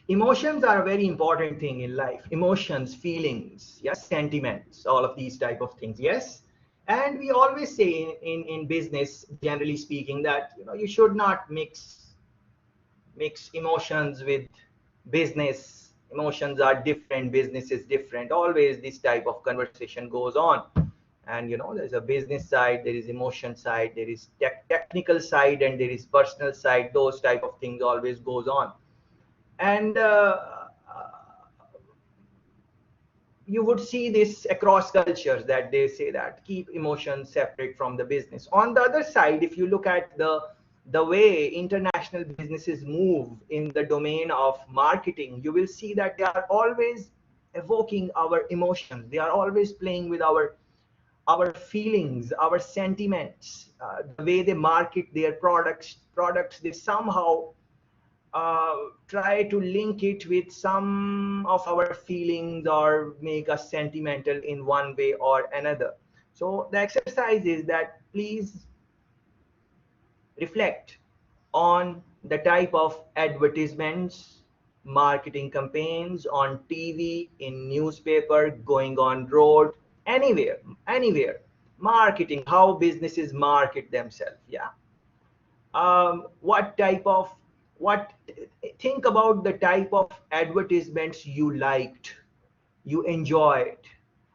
Emotions are a very important thing in life. Emotions, feelings, yes, sentiments, all of these type of things, yes. And we always say in business, generally speaking, that you should not mix emotions with business. Emotions are different, business is different. Always this type of conversation goes on. And there's a business side, there is emotion side, there is technical side, and there is personal side. Those type of things always goes on. And you would see this across cultures, that they say that keep emotions separate from the business. On the other side, if you look at the way international businesses move in the domain of marketing, you will see that they are always evoking our emotions. They are always playing with our feelings, our sentiments. The way they market their products, they somehow try to link it with some of our feelings or make us sentimental in one way or another. So the exercise is that please reflect on the type of advertisements, marketing campaigns on TV, in newspaper, going on road, anywhere. Marketing, how businesses market themselves. Yeah. What type of what think about the type of advertisements you liked, you enjoyed.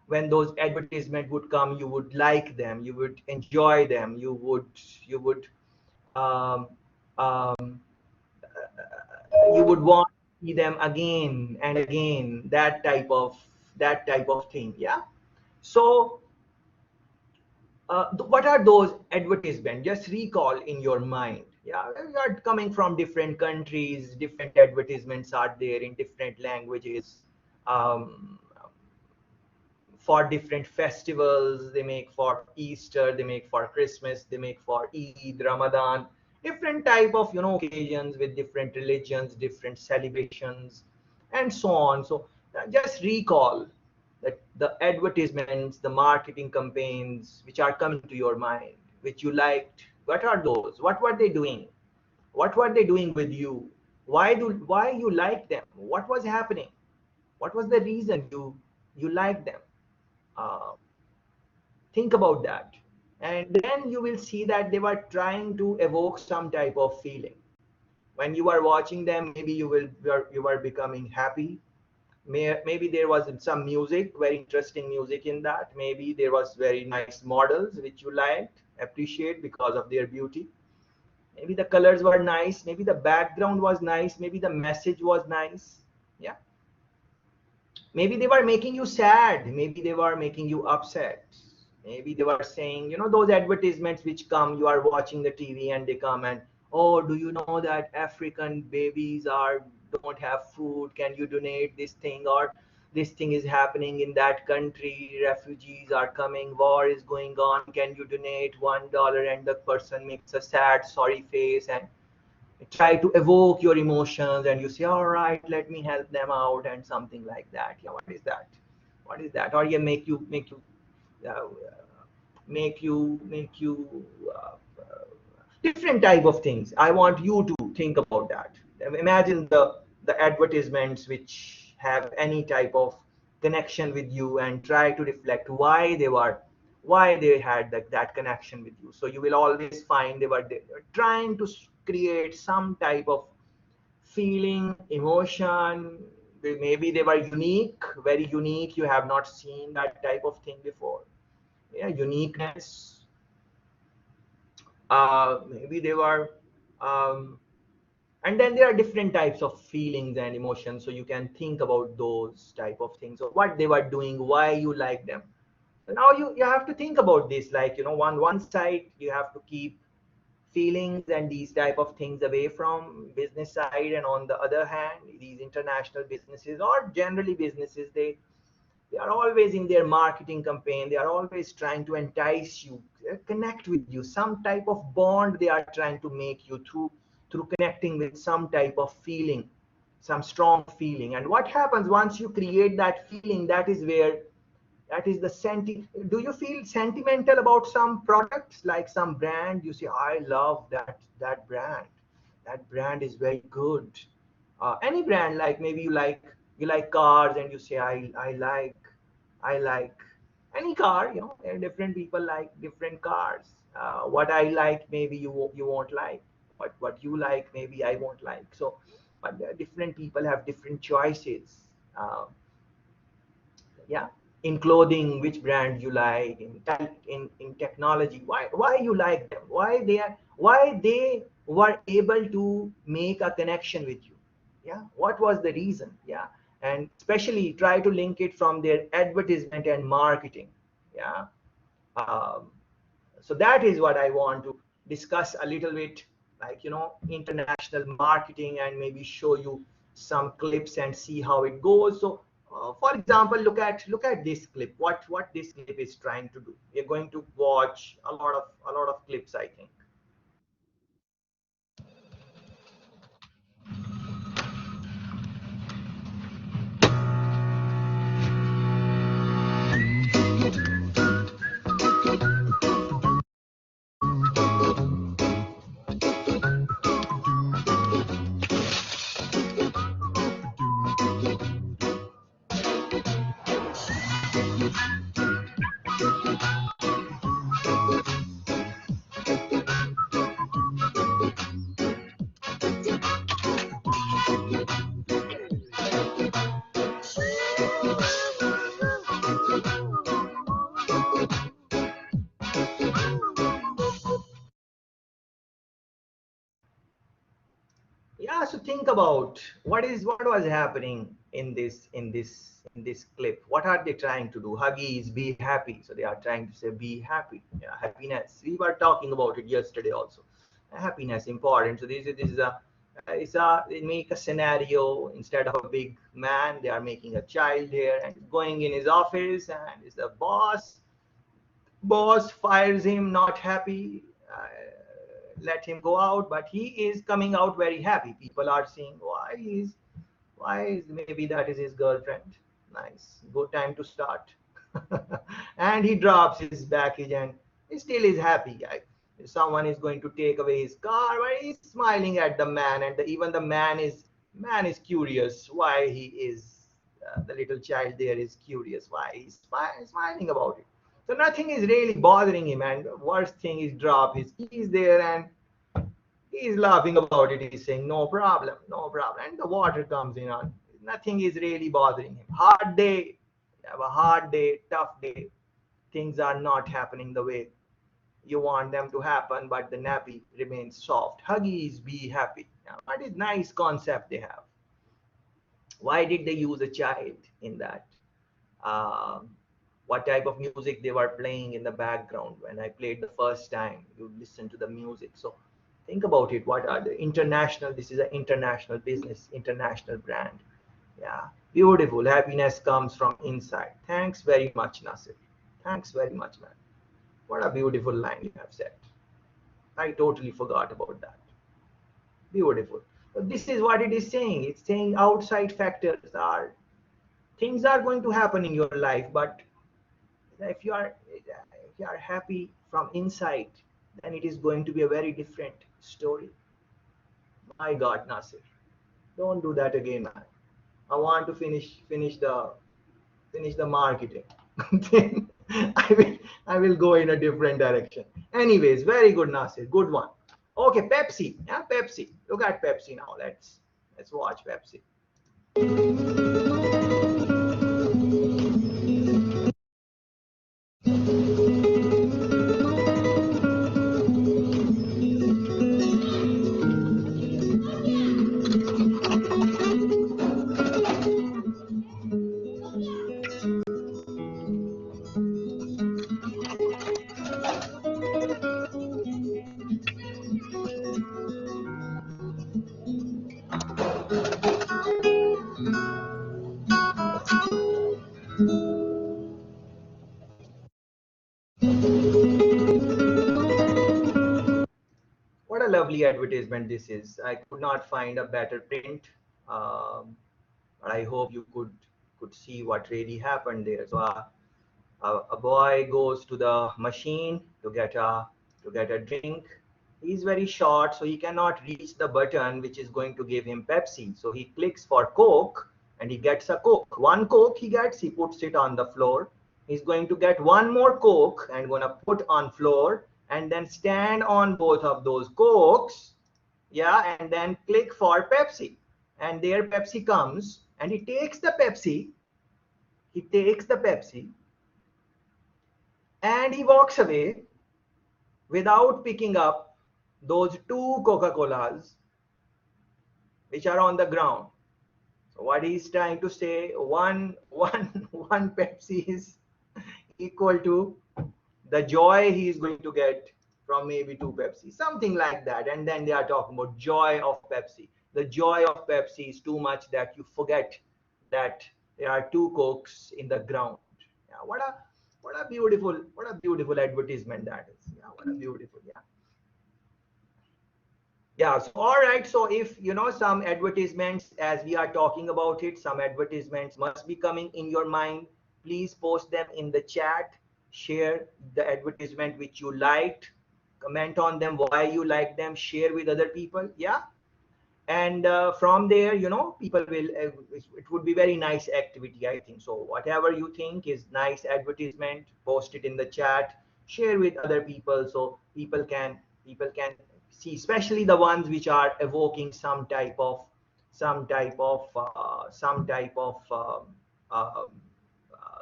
When those advertisements would come, you would like them, you would enjoy them, you would um, um, you would want to see them again and again. That type of thing. Yeah. So what are those advertisements? Just recall in your mind. Yeah, you are coming from different countries, different advertisements are there in different languages. um, for different festivals, they make for Easter, they make for Christmas, they make for Eid, Ramadan, different type of occasions with different religions, different celebrations, and so on. So just recall that the advertisements, the marketing campaigns which are coming to your mind, which you liked. What are those? What were they doing? What were they doing with you? Why you liked them? What was happening? What was the reason you liked them? uh, think about that, and then you will see that they were trying to evoke some type of feeling. When you are watching them, maybe you are becoming happy. Maybe there was some music, very interesting music in that. Maybe there was very nice models which you liked, appreciate because of their beauty. Maybe the colors were nice, maybe the background was nice, maybe the message was nice. Yeah. Maybe they were making you sad, maybe they were making you upset. Maybe they were saying, those advertisements which come, you are watching the TV and they come and, oh, do you know that African babies are don't have food, can you donate this thing, or this thing is happening in that country, refugees are coming, war is going on, can you donate $1? And the person makes a sad sorry face and try to evoke your emotions, and you say, all right, let me help them out, and something like that. Yeah, what is that? Or you uh, make you different type of things. I want you to think about that. Imagine the advertisements which have any type of connection with you, and try to reflect why they had that connection with you. So you will always find they were trying to create some type of feeling, emotion. Maybe they were unique, very unique. You have not seen that type of thing before. Yeah, uniqueness. Maybe they were, um, and then there are different types of feelings and emotions. So you can think about those type of things, or what they were doing, why you like them. So now you have to think about this. Like one side you have to keep feelings and these type of things away from business side, and on the other hand, these international businesses or generally businesses, they are always in their marketing campaign, they are always trying to entice you, connect with you, some type of bond they are trying to make you through connecting with some type of feeling, some strong feeling. And what happens once you create that feeling, that is the do you feel sentimental about some products, like some brand? You say, I love that brand, that brand is very good. Any brand, like maybe you like cars and you say I like any car. Different people like different cars. What I like maybe you won't like. What you like maybe I won't like. So, but different people have different choices. Uh, yeah, in clothing, which brand you like, in technology, why you like them, why they were able to make a connection with you. Yeah, what was the reason? Yeah, and especially try to link it from their advertisement and marketing. Yeah. um, so that is what I want to discuss a little bit, like international marketing, and maybe show you some clips and see how it goes. So for example, look at this clip, what this clip is trying to do. We're going to watch a lot of clips, I think. Yeah, so think about what was happening in this clip. What are they trying to do? Huggies, be happy. So they are trying to say be happy. Yeah, happiness. We were talking about it yesterday also. Happiness important. So this is a they make a scenario. Instead of a big man, they are making a child here and going in his office, and is the boss fires him, not happy. Let him go out, but he is coming out very happy. People are saying why is maybe that is his girlfriend. Nice, good time to start. And he drops his package and he still is happy guy. Someone is going to take away his car, but he's smiling at the man, and even the man is curious why he is the little child there is curious why he's smiling about it. So nothing is really bothering him, and the worst thing is drop his keys there, and he's laughing about it. He's saying, no problem, no problem. And the water comes in on. Nothing is really bothering him. Hard day. You have a hard day, tough day. Things are not happening the way you want them to happen, but the nappy remains soft. Huggies, be happy. Now, what is nice concept they have? Why did they use a child in that? um, what type of music they were playing in the background when I played the first time. You listen to the music. So think about it. What are the international? This is an international business, international brand. Yeah, beautiful. Happiness comes from inside. Thanks very much, Nasir. Thanks very much, man. What a beautiful line you have said. I totally forgot about that. Beautiful. But this is what it is saying. It's saying outside factors are things are going to happen in your life, but if you are happy from inside, then it is going to be a very different story. My God, Nasir, don't do that again, man. I want to finish the marketing. Then I will go in a different direction. Anyways, very good, Nasir. Good one. Okay, Pepsi. Yeah, Pepsi. Look at Pepsi now. Let's watch Pepsi. What a lovely advertisement this is. I could not find a better print. Um, but I hope you could see what really happened there. So a boy goes to the machine to get a drink. He's very short, so he cannot reach the button which is going to give him Pepsi. So he clicks for Coke and he gets a Coke. One Coke he gets, he puts it on the floor. He's going to get one more Coke and gonna put on floor and then stand on both of those Cokes, yeah, and then click for Pepsi. And there Pepsi comes and he takes the Pepsi and he walks away without picking up those two Coca-Colas which are on the ground. So what he's trying to say, one Pepsi is equal to the joy he is going to get from maybe two Pepsi, something like that. And then they are talking about joy of Pepsi. The joy of Pepsi is too much that you forget that there are two Cokes in the ground. Yeah, what a beautiful advertisement that is. Yeah, what a beautiful, yeah. Yeah, so all right. So if you know some advertisements, as we are talking about it, some advertisements must be coming in your mind. Please post them in the chat. Share the advertisement which you liked. Comment on them why you like them. Share with other people. Yeah, and from there, you know, people will. It would be very nice activity, I think. So whatever you think is nice advertisement, post it in the chat. Share with other people so people can see, especially the ones which are evoking some type of uh,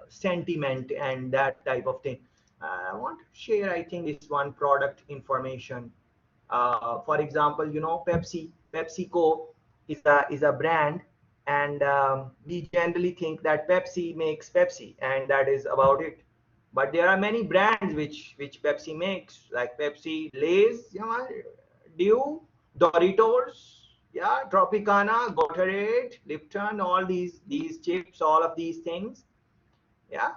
sentiment and that type of thing. I want to share, I think, this one product information. For example, you know, PepsiCo is a brand, and we generally think that Pepsi makes Pepsi, and that is about it. But there are many brands which Pepsi makes, like Pepsi, Lay's, you know, Dew, Doritos, yeah, Tropicana, Gatorade, Lipton, all these chips, all of these things, yeah.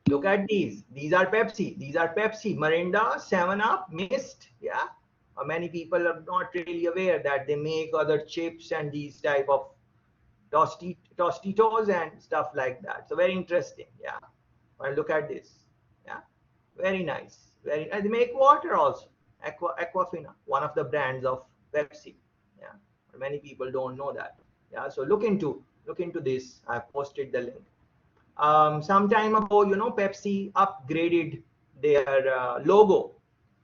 Look at these. These are Pepsi. These are Pepsi, Mirinda, 7 Up, Mist. Yeah. Many people are not really aware that they make other chips and these type of Tostitos and stuff like that. So very interesting. Yeah. Well, look at this. Yeah. Very nice. Very. And they make water also. Aquafina, one of the brands of Pepsi. Yeah. Many people don't know that. Yeah. So look into this. I posted the link. Some time ago, you know, Pepsi upgraded their logo.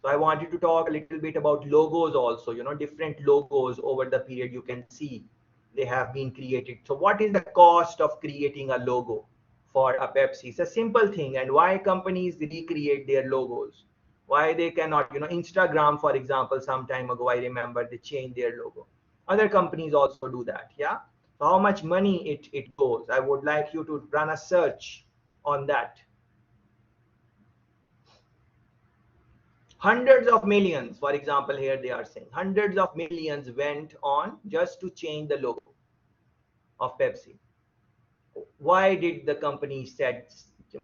So I wanted to talk a little bit about logos also, you know, different logos over the period you can see they have been created. So what is the cost of creating a logo for a Pepsi? It's a simple thing. And why companies recreate their logos? Why they cannot, you know, Instagram, for example, some time ago, I remember they changed their logo. Other companies also do that. Yeah. So how much money it goes? I would like you to run a search on that. Hundreds of millions, for example, here they are saying hundreds of millions went on just to change the logo of Pepsi. Why did the company said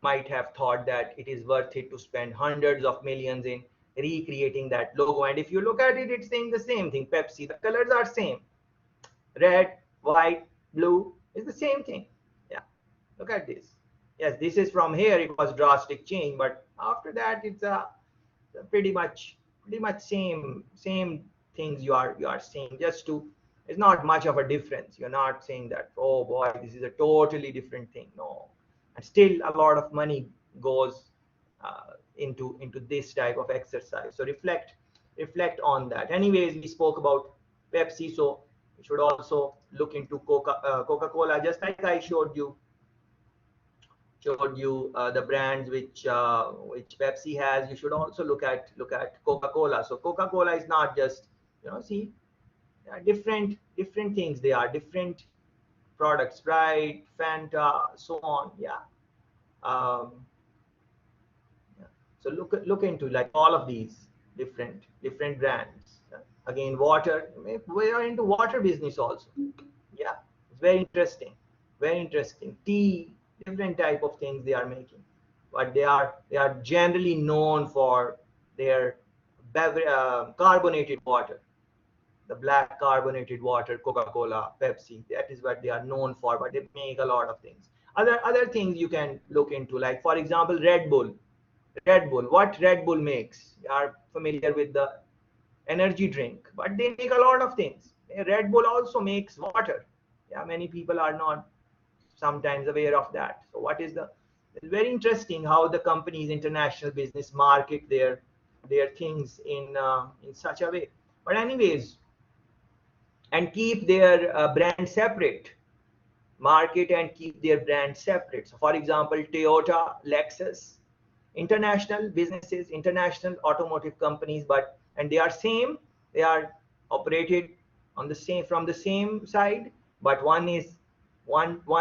might have thought that it is worth it to spend hundreds of millions in recreating that logo? And if you look at it, it's saying the same thing. Pepsi, the colors are same. Red, white, blue is the same thing. Yeah, look at this. Yes, this is from here. It was drastic change, but after that, it's a pretty much same things you are seeing. Just to, it's not much of a difference. You're not saying that, oh boy, this is a totally different thing. No, and still a lot of money goes into this type of exercise. So reflect on that. Anyways, we spoke about Pepsi, so you should also look into Coca-Cola, just like I showed you the brands which Pepsi has. You should also look at Coca-Cola. So Coca-Cola is not just, you know, see, different things. They are different products, Sprite, Fanta, so on. Yeah. Um, yeah. So look into like all of these different brands. Again, water. We are into water business also. Yeah, it's very interesting. Very interesting. Tea, different type of things they are making, but they are generally known for their carbonated water, the black carbonated water, Coca-Cola, Pepsi. That is what they are known for. But they make a lot of things. Other things you can look into, like for example, Red Bull. Red Bull. What Red Bull makes? You are familiar with the energy drink, but they make a lot of things. Red Bull also makes water. Yeah, many people are not sometimes aware of that. So what is the, it's very interesting how the companies international business market their things in such a way. But anyways, and keep their brand separate, market and keep their brand separate. So for example, Toyota, Lexus, international businesses, international automotive companies, but and they are same, they are operated on the same from the same side, but one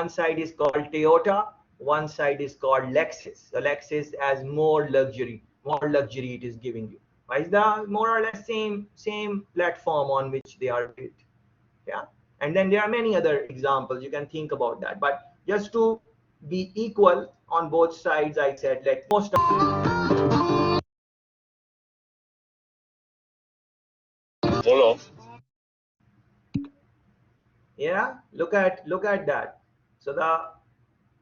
side is called Toyota, one side is called Lexus. The Lexus has more luxury it is giving you. Why is the more or less same platform on which they are built? Yeah, and then there are many other examples you can think about that, but just to be equal on both sides, I said let most Follow. yeah, look at that. So the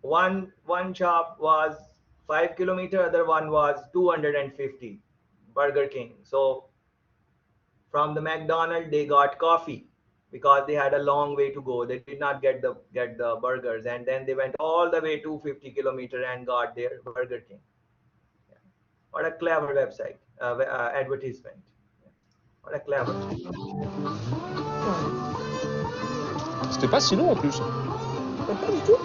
one shop was 5 kilometer, other one was 250, Burger King. So from the McDonald's they got coffee because they had a long way to go. They did not get the burgers, and then they went all the way 250 kilometer and got their Burger King. Yeah. What a clever website, advertisement. Yeah. What a clever. C'était pas si long en plus. Pas du tout.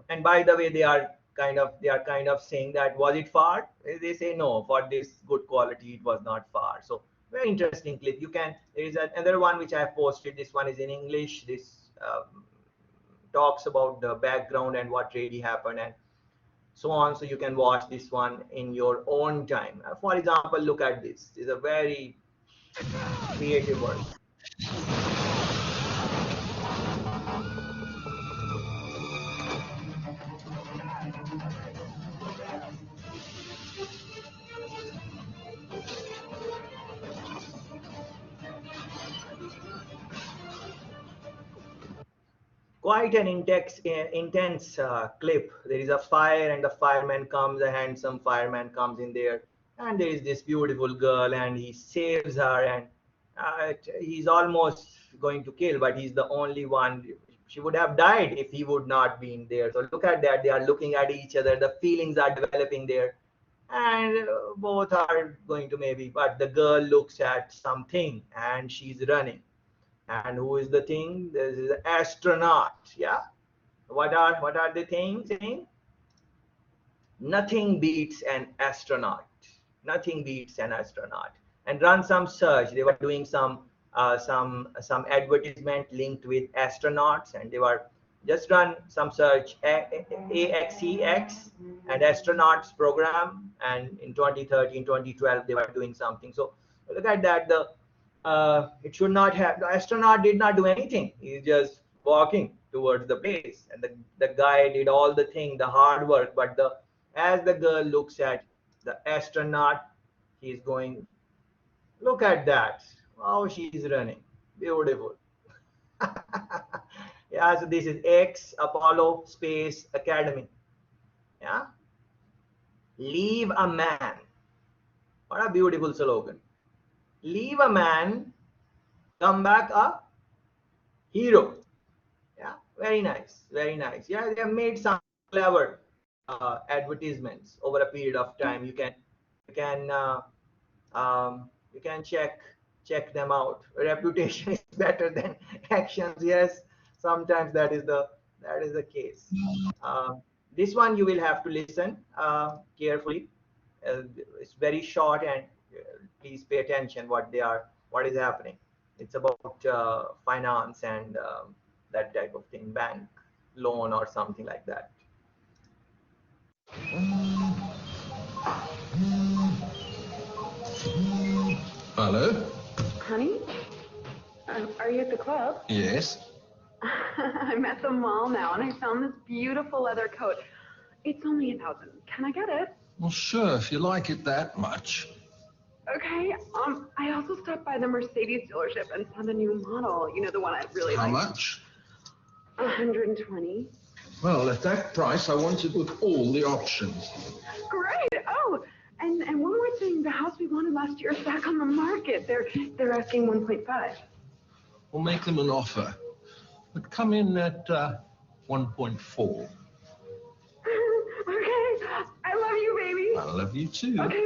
And by the way, they are kind of saying that was it far? They say no, for this good quality it was not far. So very interesting clip. You can, there is another one which I have posted. This one is in English. This talks about the background and what really happened and so on. So you can watch this one in your own time. For example, look at this. It's a very creative work. Quite an intense clip. There is a fire, and the fireman comes, a handsome fireman comes in there, and there is this beautiful girl, and he saves her, and he's almost going to kill, but he's the only one. She would have died if he would not been there. So look at that. They are looking at each other. The feelings are developing there, and both are going to maybe. But the girl looks at something, and she's running. And who is the thing? This is an astronaut. Yeah. What are the things saying? Nothing beats an astronaut. Nothing beats an astronaut. And run some search. They were doing some advertisement linked with astronauts, and they were just run some search AXEX and astronauts program. And in 2013, 2012, they were doing something. So look at that. It should not have, the astronaut did not do anything. He's just walking towards the place, and the guy did all the thing, the hard work. But the as the girl looks at the astronaut, he's going, look at that, how she's running, beautiful. Yeah, so this is X Apollo Space Academy. Yeah, leave a man, what a beautiful slogan. Leave a man, come back a hero. Yeah, very nice, very nice. Yeah, they have made some clever advertisements over a period of time. You can you can check them out. Reputation is better than actions. Yes, sometimes that is the case. Uh, this one you will have to listen carefully. It's very short, and please pay attention what is happening. It's about finance and that type of thing, bank loan or something like that. Hello? Honey? Are you at the club? Yes? I'm at the mall now, and I found this beautiful leather coat. It's only 1,000. Can I get it? Well, sure, if you like it that much. Okay. I also stopped by the Mercedes dealership and saw the new model. You know, the one I really How like. much? 120. Well, at that price, I want it with all the options. Great. Oh, And one more thing, the house we wanted last year is back on the market. They're asking 1.5. We'll make them an offer, but come in at 1.4. Okay, I love you, baby. I love you too. Okay,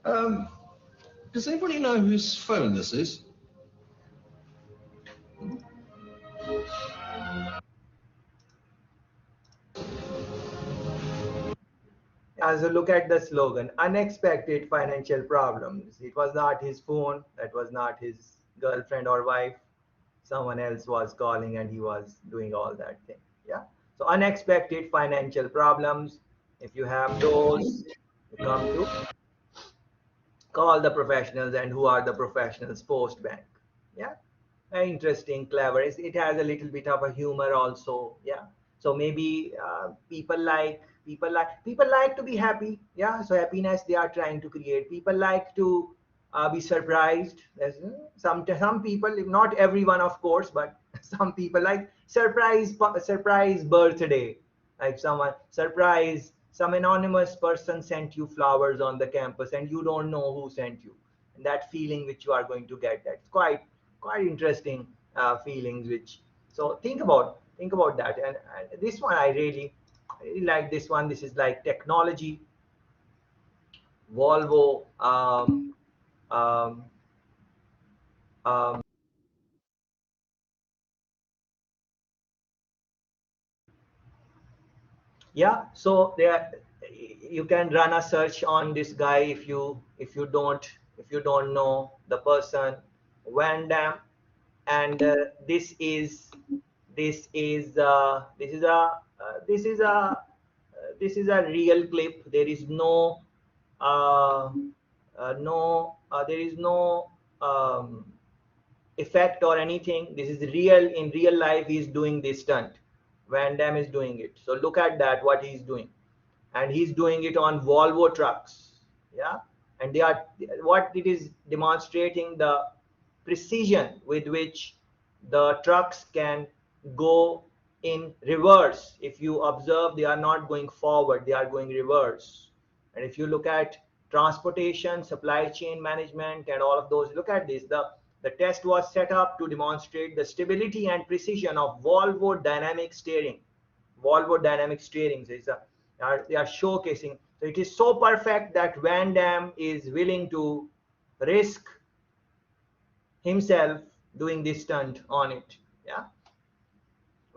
bye. Does anybody know whose phone this is? As a look at the slogan, unexpected financial problems. It was not his phone, that was not his girlfriend or wife. Someone else was calling and he was doing all that thing. Yeah. So unexpected financial problems. If you have those, you come to call the professionals. And who are the professionals? Post bank. Yeah, very interesting, clever. It has a little bit of a humor also. Yeah, so maybe people like to be happy. Yeah, so happiness they are trying to create. People like to be surprised. Some people, not everyone of course, but some people like surprise birthday, like someone surprise, some anonymous person sent you flowers on the campus and you don't know who sent you, and that feeling which you are going to get, that's quite interesting feelings which, so think about that. And this one I really like this one. This is like technology. Volvo, um, um, yeah, so there you can run a search on this guy if you don't know the person, Van Damme. And this is a this is a this is a real clip. There is no there is no effect or anything. This is real. In real life he's doing this stunt. Van Damme is doing it. So look at that, what he's doing. And he's doing it on Volvo trucks. Yeah. And they are, what it is demonstrating, the precision with which the trucks can go in reverse. If you observe, they are not going forward, they are going reverse. And if you look at transportation, supply chain management, and all of those, look at this. The test was set up to demonstrate the stability and precision of Volvo dynamic steering. Volvo dynamic steering is they are showcasing. So it is so perfect that Van Damme is willing to risk himself doing this stunt on it. Yeah,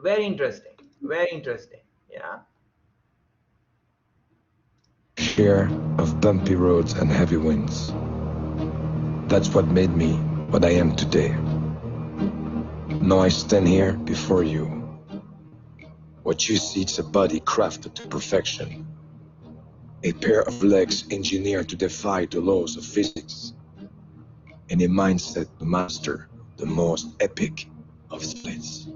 very interesting, very interesting. Yeah. Share of bumpy roads and heavy winds. That's what made me what I am today. Now I stand here before you. What you see is a body crafted to perfection, a pair of legs engineered to defy the laws of physics, and a mindset to master the most epic of splits.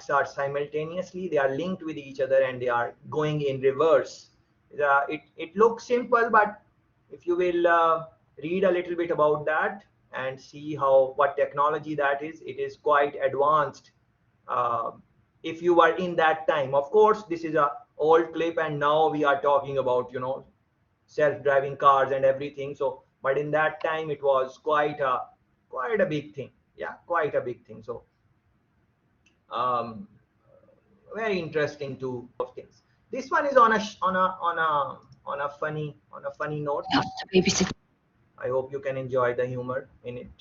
Are simultaneously, they are linked with each other and they are going in reverse. It looks simple, but if you will read a little bit about that and see how what technology that is, it is quite advanced. uh, if you are in that time, of course this is a old clip and now we are talking about, self-driving cars and everything. So but in that time it was quite a big thing. Yeah, quite a big thing. So um, very interesting to things. This one is on a funny note. I hope you can enjoy the humor in it.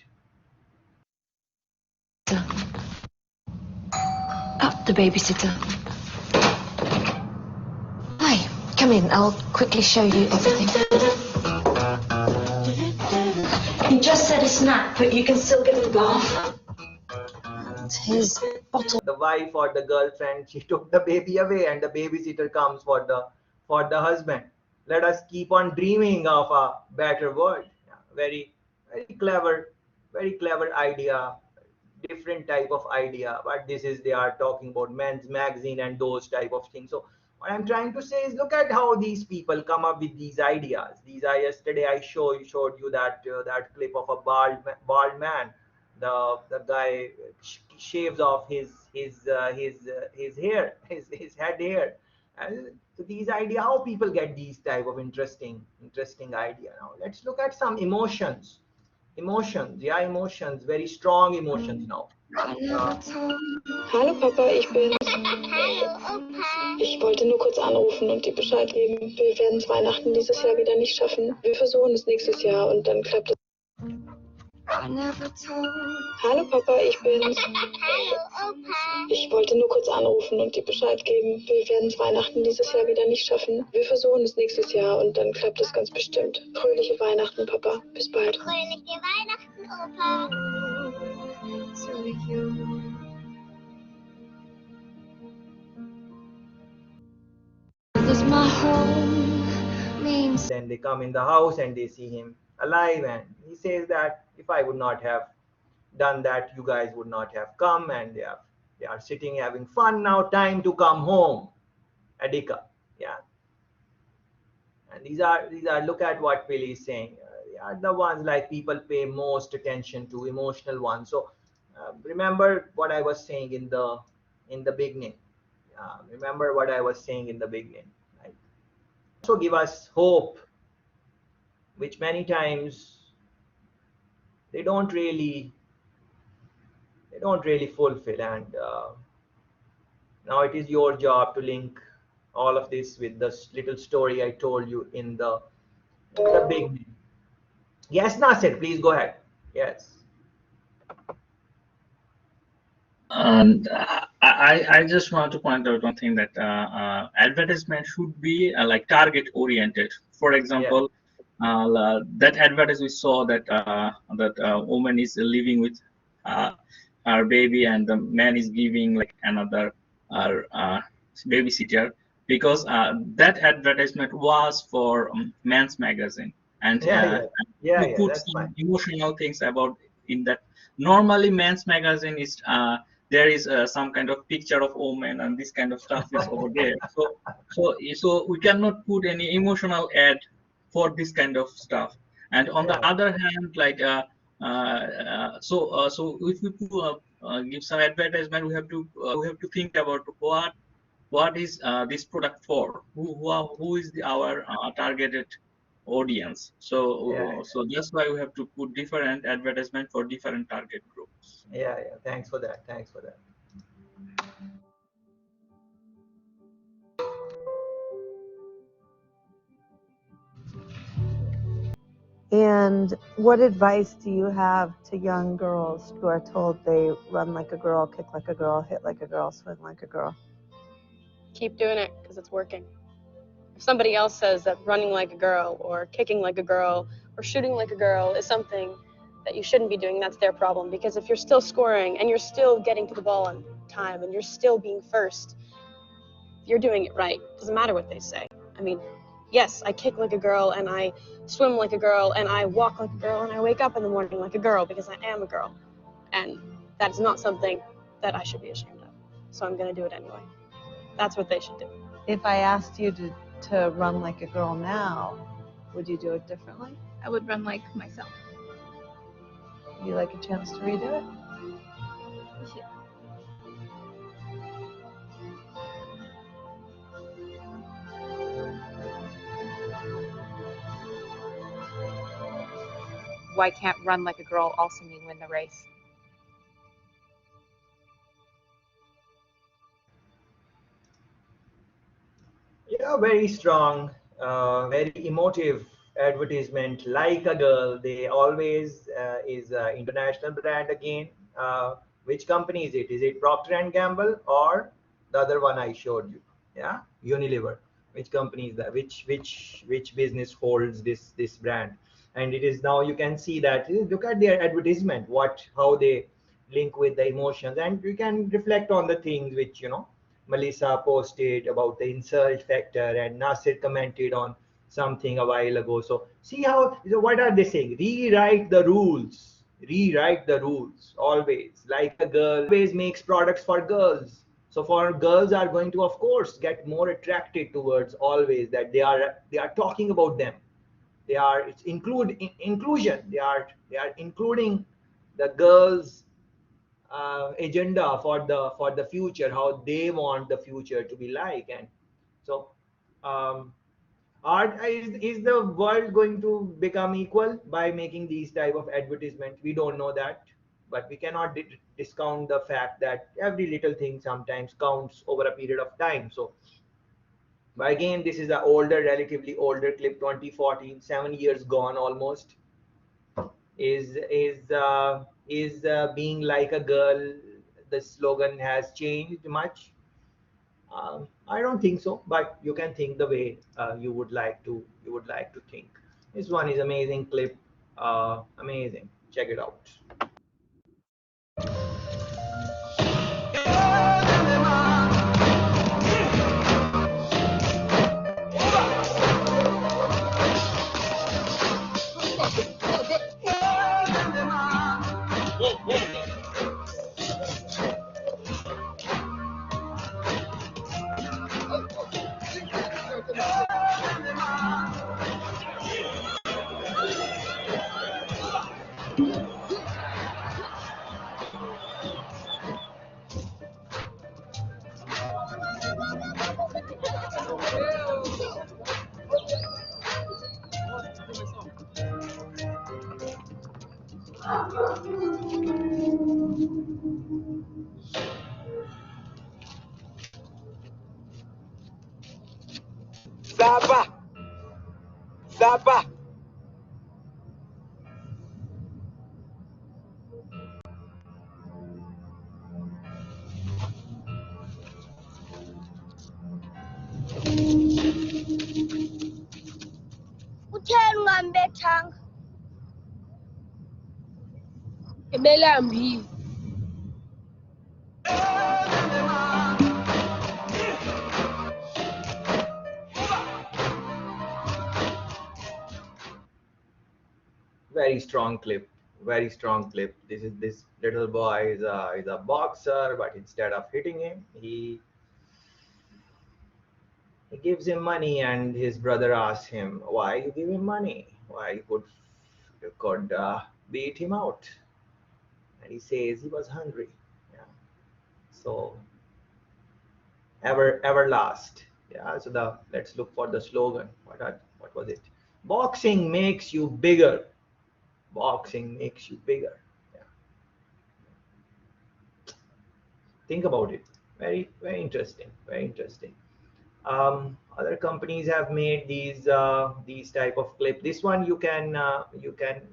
Up the babysitter. Hi, come in. I'll quickly show you everything. He just said a snack, but you can still give him a bath. His bottle. The wife or the girlfriend, she took the baby away and the babysitter comes for the husband. Let us keep on dreaming of a better world. Yeah, very clever idea, different type of idea. But this is, they are talking about men's magazine and those type of things. So what I'm trying to say is, look at how these people come up with these ideas. These are, yesterday I showed you that that clip of a bald man the guy shaves off his hair, his head hair. And so these idea, how people get these type of interesting idea. Now let's look at some emotions. Yeah, emotions, very strong emotions now. Hallo Papa, ich bin's. Hallo Opa. Ich wollte nur kurz anrufen und dir Bescheid geben. Wir werden es Weihnachten dieses Jahr wieder nicht schaffen. Wir versuchen es nächstes Jahr und dann klappt es. Hallo Papa, ich bin's. Hallo Opa. Ich wollte nur kurz anrufen und dir Bescheid geben. Wir werden es Weihnachten dieses Jahr wieder nicht schaffen. Wir versuchen es nächstes Jahr und dann klappt es ganz bestimmt. Fröhliche Weihnachten, Papa. Bis bald. Fröhliche Weihnachten, Opa. Then they come in the house and they see him alive, and he says that if I would not have done that, you guys would not have come, and they are sitting having fun. Now time to come home, Adika. Yeah. And these are look at what Billy is saying. They are the ones like people pay most attention to, emotional ones. So remember what I was saying in the beginning. Remember what I was saying in the beginning. Right? Also give us hope, which many times they don't really fulfill. And now it is your job to link all of this with this little story I told you in the beginning. Yes, Nasir, please go ahead. Yes. And I just want to point out one thing, that advertisement should be like target oriented. For example, that advertise we saw that that woman is living with her baby and the man is giving like another babysitter, because that advertisement was for men's magazine, and we put some emotional things about in that. Normally men's magazine is there is some kind of picture of woman and this kind of stuff is over there. So we cannot put any emotional ad for this kind of stuff. And on the other hand, like so if we give some advertisement, we have to think about what is this product for, who is our targeted audience. So that's why we have to put different advertisement for different target groups. Thanks for that. And what advice do you have to young girls who are told they run like a girl, kick like a girl, hit like a girl, swing like a girl? Keep doing it, because it's working. If somebody else says that running like a girl or kicking like a girl or shooting like a girl is something that you shouldn't be doing, that's their problem. Because if you're still scoring and you're still getting to the ball on time and you're still being first, you're doing it right. It doesn't matter what they say. I mean, yes, I kick like a girl and I swim like a girl and I walk like a girl and I wake up in the morning like a girl, because I am a girl. And that is not something that I should be ashamed of. So I'm going to do it anyway. That's what they should do. If I asked you to run like a girl now, would you do it differently? I would run like myself. Would you like a chance to redo it? Yeah. Why can't run like a girl also mean win the race? Yeah, very strong, very emotive advertisement. Like a girl, they always is an international brand again. Which company is it? Is it Procter and Gamble or the other one I showed you? Yeah, Unilever. Which company is that? Which business holds this brand? And it is now you can see that. Look at their advertisement. How they link with the emotions, and you can reflect on the things which Melissa posted about the insult factor, and Nasir commented on something a while ago. So see what are they saying? Rewrite the rules. Always. Like a girl always makes products for girls. So for girls are going to, of course, get more attracted towards always that they are talking about them. It's inclusion. They are including the girls agenda for the future, how they want the future to be like. And so is the world going to become equal by making these type of advertisements? We don't know that, but we cannot discount the fact that every little thing sometimes counts over a period of time. So but again, this is a older, relatively older clip, 2014, 7 years gone almost. Is being like a girl, the slogan has changed much? I don't think so, but you can think the way you would like to think. This one is amazing clip, amazing. Check it out. Zaba! Zaba! Uthengwa mbethanga. Ebelambi. Very strong clip, very strong clip. This little boy is a boxer, but instead of hitting him, he gives him money, and his brother asks him, why you give him money, why you could beat him out. And he says he was hungry. Yeah. So ever last. Yeah. So let's look for the slogan. What was it? Boxing makes you bigger. Boxing makes you bigger. Yeah. Think about it. Very interesting. Very interesting. Other companies have made these type of clip. This one you can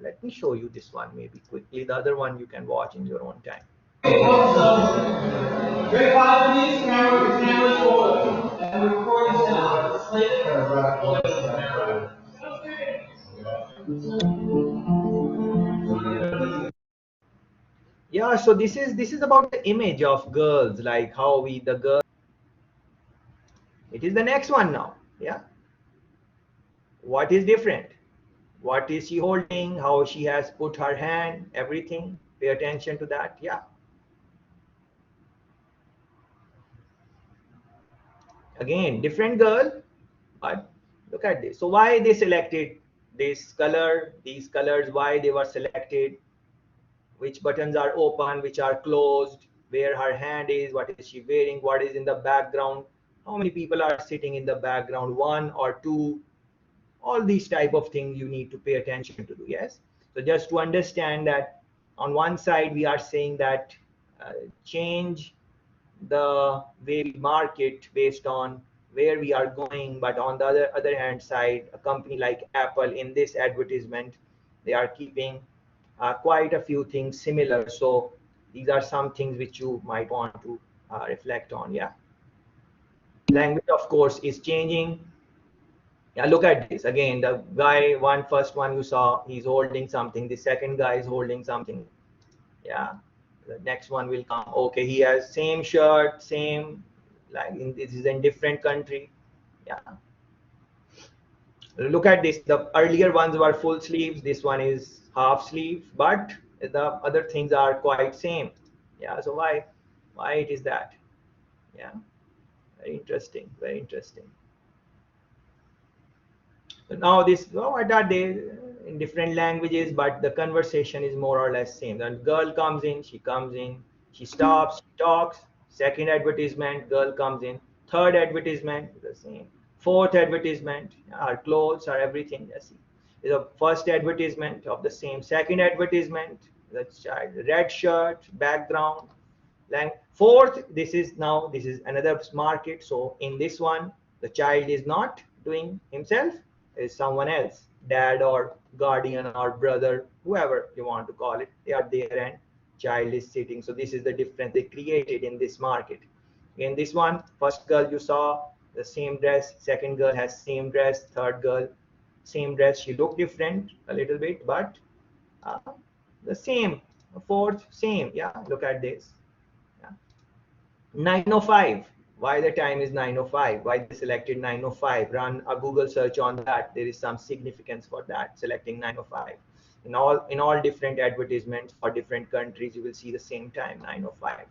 let me show you this one maybe quickly. The other one you can watch in your own time. Great quality cameras forward, and we're recording now. Yeah, so this is about the image of girls, like how the girl. It is the next one now. Yeah. What is different? What is she holding? How she has put her hand? Everything. Pay attention to that. Yeah. Again, different girl, but look at this. So why they selected this color, these colors? Why they were selected? Which buttons are open, which are closed, where her hand is, what is she wearing, what is in the background, how many people are sitting in the background, one or two. All these type of things you need to pay attention to. Yes. So just to understand that on one side we are saying that change the way we market based on where we are going, but on the other hand side, a company like Apple, in this advertisement, they are keeping quite a few things similar. So these are some things which you might want to reflect on. Yeah. Language of course is changing. Yeah, look at this again. The guy, first one you saw, he's holding something. The second guy is holding something. Yeah. The next one will come. Okay, he has same shirt, same, like this is in different country. Yeah. Look at this. The earlier ones were full sleeves. This one is half sleeve, but the other things are quite same. Yeah. So why it is that? Yeah. Very interesting. Very interesting. So now this, what are they? in different languages, but the conversation is more or less same. The girl comes in, she stops, she talks. Second advertisement, girl comes in. Third advertisement, the same. Fourth advertisement, our clothes, our everything. Yes, is a first advertisement of the same. Second advertisement, the child, red shirt, background. Fourth, this is another market. So in this one, the child is not doing himself, is someone else, dad or guardian or brother, whoever you want to call it. They are there and child is sitting. So this is the difference they created in this market. In this one, first girl you saw the same dress, second girl has same dress, third girl same dress. She looked different a little bit, but uh, the same. Fourth, same. Yeah, look at this. 9:05. Why the time is 9:05? Why they selected 9:05? Run a Google search on that. There is some significance for that, selecting 9:05. In all different advertisements for different countries, you will see the same time, 9:05.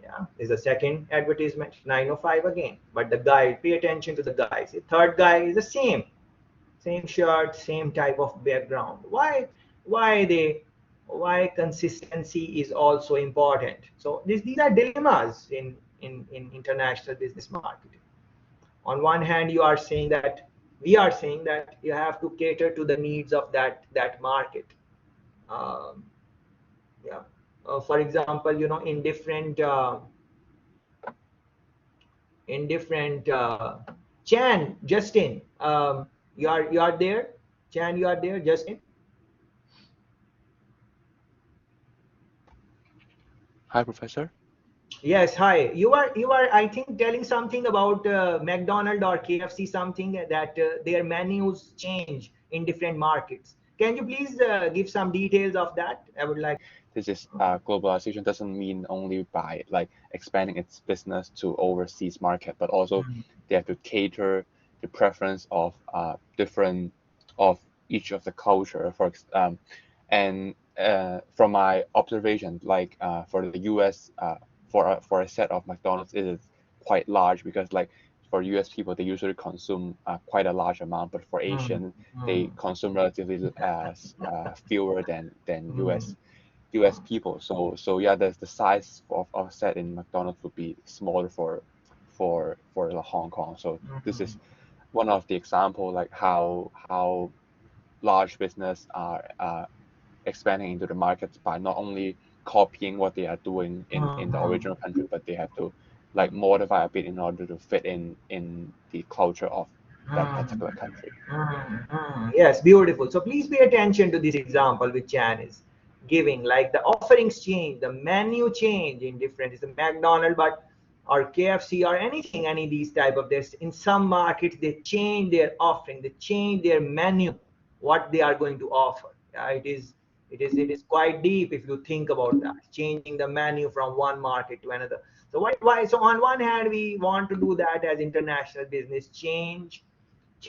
Yeah, is the second advertisement, 9:05 again. But the guy, pay attention to the guys. The third guy is the same shirt, same type of background. Why consistency is also important. So these are dilemmas in international business marketing. On one hand, we are saying that you have to cater to the needs of that market. Um, yeah. For example, in different Chan, Justin, you are there. Chan, you are there. Justin. Hi, Professor. Yes, hi. You are I think telling something about McDonald's or KFC, something that their menus change in different markets. Can you please give some details of that? I would like. This is globalization doesn't mean only by like expanding its business to overseas market, but also they have to cater the preference of different of each of the culture. And from my observation, like for the U.S. For a set of McDonald's, it is quite large because like for U.S. people they usually consume quite a large amount, but for Asian they consume relatively fewer than U.S. people. So yeah, the size of a set in McDonald's would be smaller for the Hong Kong. So this is one of the example like how large business are expanding into the markets by not only copying what they are doing in the original country, but they have to like modify a bit in order to fit in the culture of that particular country. Yes, beautiful. So please pay attention to this example which Chan is giving, like the offerings change, the menu change in different, is a McDonald's, but or KFC or anything, any of these type of this. In some markets, they change their offering, they change their menu, what they are going to offer. Yeah, it is quite deep if you think about that, changing the menu from one market to another. So why? So on one hand, we want to do that as international business, change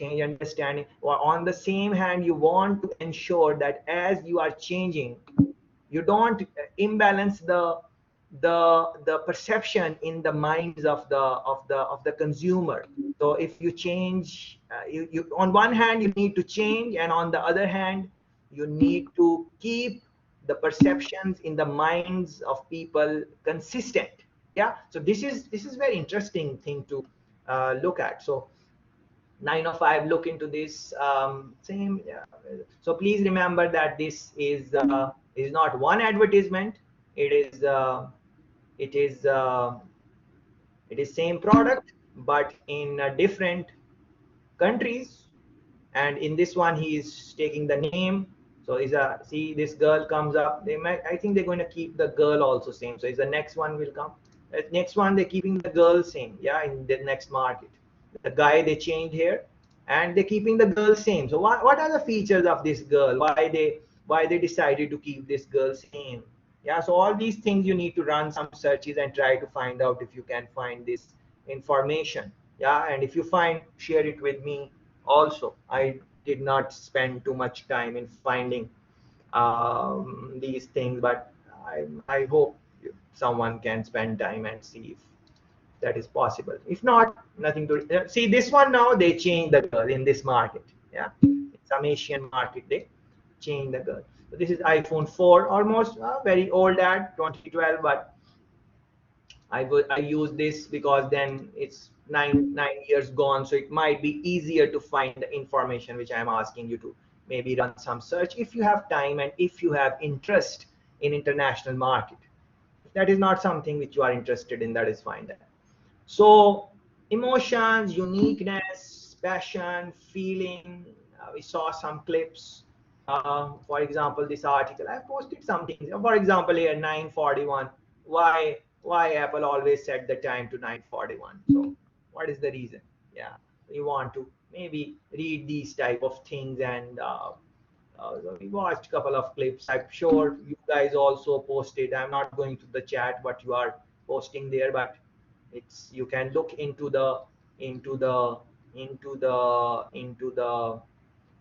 understanding, or on the same hand you want to ensure that as you are changing, you don't imbalance the perception in the minds of the consumer. So if you change, you on one hand you need to change, and on the other hand you need to keep the perceptions in the minds of people consistent. Yeah, so this is very interesting thing to look at. So 9:05, look into this. Same. Yeah. So please remember that this is not one advertisement. It is same product, but in different countries. And in this one he is taking the name. So see, this girl comes up, I think they're going to keep the girl also same. So is the next one will come, next one they're keeping the girl same. Yeah, in the next market the guy they change here, and they're keeping the girl same. So what are the features of this girl, why they decided to keep this girl same? Yeah, so all these things you need to run some searches and try to find out if you can find this information. Yeah, and if you find, share it with me also. I did not spend too much time in finding these things, but I hope someone can spend time and see if that is possible. If not, nothing to see. This one now they change the girl in this market. Yeah, some Asian market change the color. So this is iPhone 4, almost very old ad, 2012, but I use this because then it's nine years gone, so it might be easier to find the information which I'm asking you to maybe run some search if you have time and if you have interest in international market. If that is not something which you are interested in, that is fine then. So emotions, uniqueness, passion, feeling. We saw some clips. For example, this article, I posted something. For example, here 9:41. Why Apple always set the time to 9:41? So what is the reason? Yeah, you want to maybe read these type of things, and we watched a couple of clips. I'm sure you guys also posted. I'm not going to the chat what you are posting there, but it's, you can look into the into the into the into the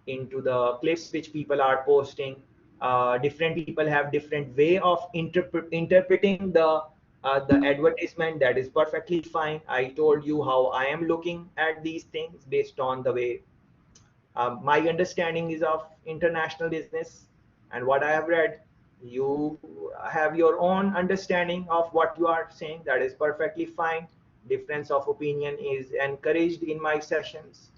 into the clips which people are posting. Different people have different way of interpreting the advertisement. That is perfectly fine. I told you how I am looking at these things based on the way my understanding is of international business and what I have read. You have your own understanding of what you are saying. That is perfectly fine. Difference of opinion is encouraged in my sessions.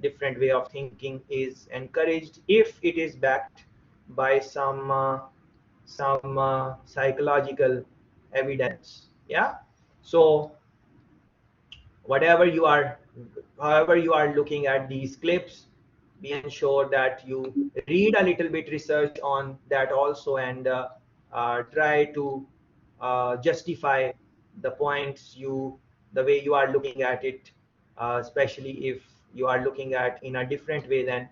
Different way of thinking is encouraged if it is backed by some psychological evidence. Yeah. So whatever you are, however you are looking at these clips, be ensure that you read a little bit research on that also, and try to justify the points you, the way you are looking at it, especially if you are looking at in a different way than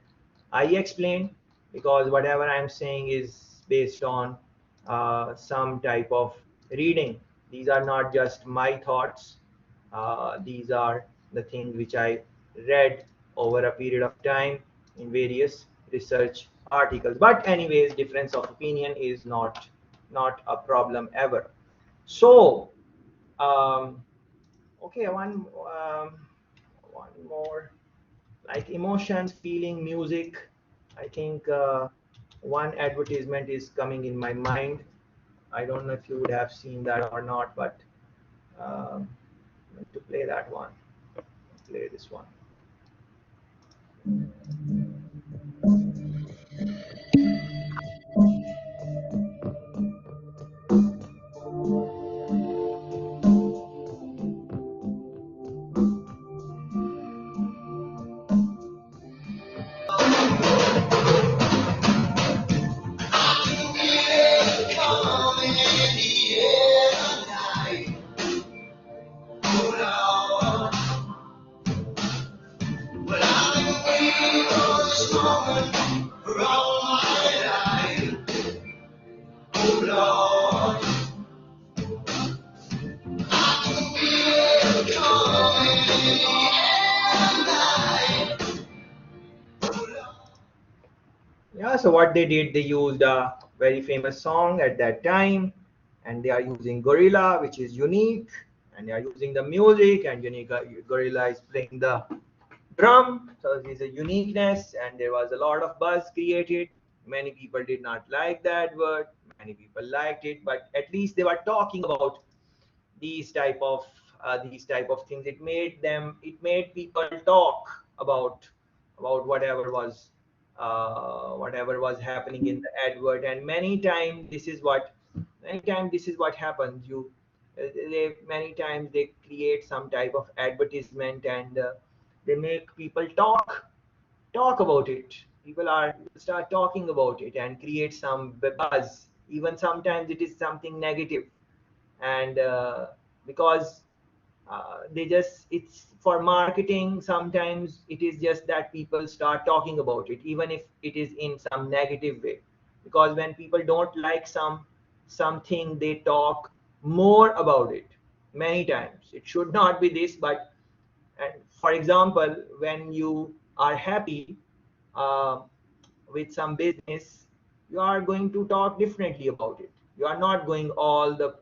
I explained, because whatever I'm saying is based on some type of reading. These are not just my thoughts. These are the things which I read over a period of time in various research articles. But anyways, difference of opinion is not a problem ever. So okay, one more, like emotions, feeling, music. I think one advertisement is coming in my mind. I don't know if you would have seen that or not, but um, to play that one, play this one. Yeah, so what they did, they used a very famous song at that time, and they are using Gorilla, which is unique, and they are using the music, and unique Gorilla is playing the drum. So there's a uniqueness, and there was a lot of buzz created. Many people did not like that word. Many people liked it, but at least they were talking about these type of things. It made people talk about whatever was happening in the advert. And many times this is what happens. Many times they create some type of advertisement, and they make people talk about it. People start talking about it and create some buzz. Even sometimes it is something negative, and because they just, it's for marketing. Sometimes it is just that people start talking about it even if it is in some negative way, because when people don't like something, they talk more about it. Many times it should not be this, but, and for example, when you are happy uh, with some business, you are going to talk differently about it. You are not going all the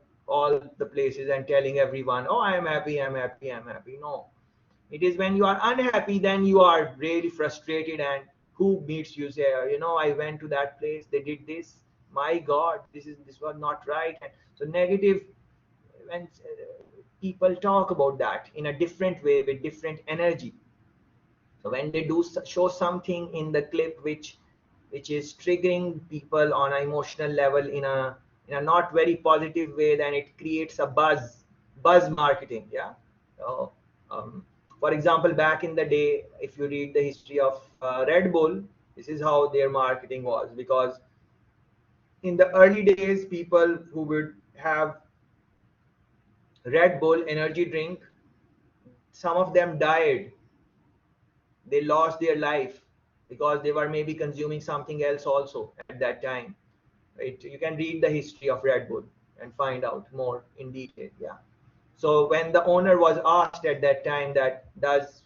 places and telling everyone, oh, I am happy, I'm happy, I'm happy. No, it is when you are unhappy, then you are really frustrated and who meets you say, you know, I went to that place, they did this, my God, this was not right. And so negative, when people talk about that in a different way with different energy. So when they do show something in the clip which is triggering people on an emotional level in a not very positive way, then it creates a buzz marketing. Yeah. So, for example, back in the day, if you read the history of Red Bull, this is how their marketing was, because in the early days, people who would have Red Bull energy drink, some of them died, they lost their life because they were maybe consuming something else also at that time, right? You can read the history of Red Bull and find out more in detail. Yeah. So when the owner was asked at that time that does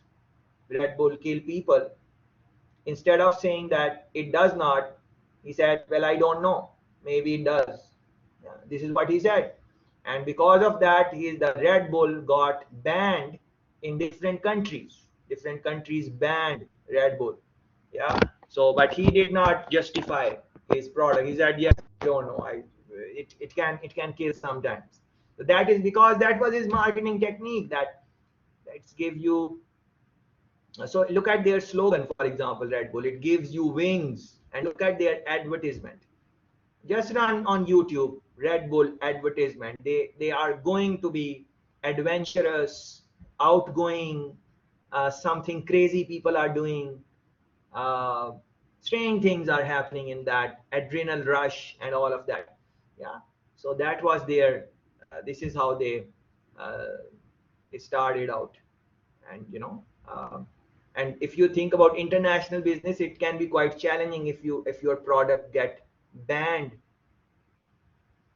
Red Bull kill people, instead of saying that it does not, he said, well, I don't know, maybe it does. Yeah, this is what he said. And because of that, the Red Bull got banned in different countries. Different countries banned Red Bull. Yeah. So but he did not justify his product. He said, yes, I don't know, it can kill sometimes. So that is because that was his marketing technique, that let's give you. So look at their slogan, for example, Red Bull, it gives you wings. And look at their advertisement. Just run on YouTube, Red Bull advertisement. They are going to be adventurous, outgoing, something crazy people are doing, uh, strange things are happening in that adrenal rush and all of that. Yeah. So that was their, this is how uh, they started out. And and if you think about international business, it can be quite challenging if your product get banned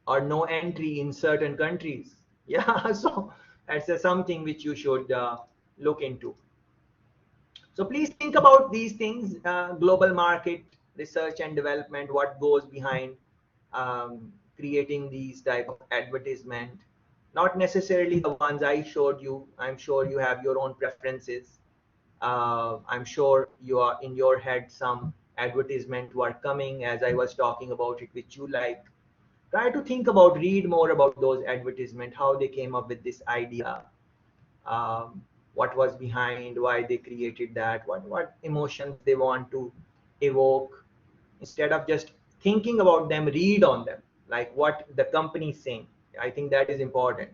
or no entry in certain countries. Yeah. So that's something which you should look into. So please think about these things, global market research and development, what goes behind creating these type of advertisement. Not necessarily the ones I showed you. I'm sure you have your own preferences. I'm sure you are in your head some advertisement were coming as I was talking about it, which you like. Try to think about, read more about those advertisements, how they came up with this idea, what was behind, why they created that, what emotions they want to evoke. Instead of just thinking about them, read on them, like what the company is saying. I think that is important,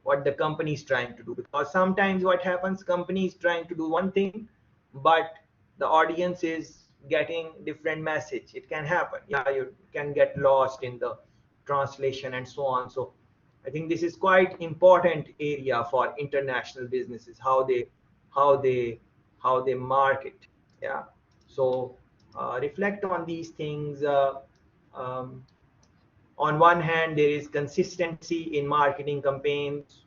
what the company is trying to do, because sometimes what happens, company is trying to do one thing, but the audience is getting different message. It can happen. Yeah, you can get lost in the translation and so on. So I think this is quite important area for international businesses, how they how they market. Yeah. So reflect on these things. Um, on one hand, there is consistency in marketing campaigns,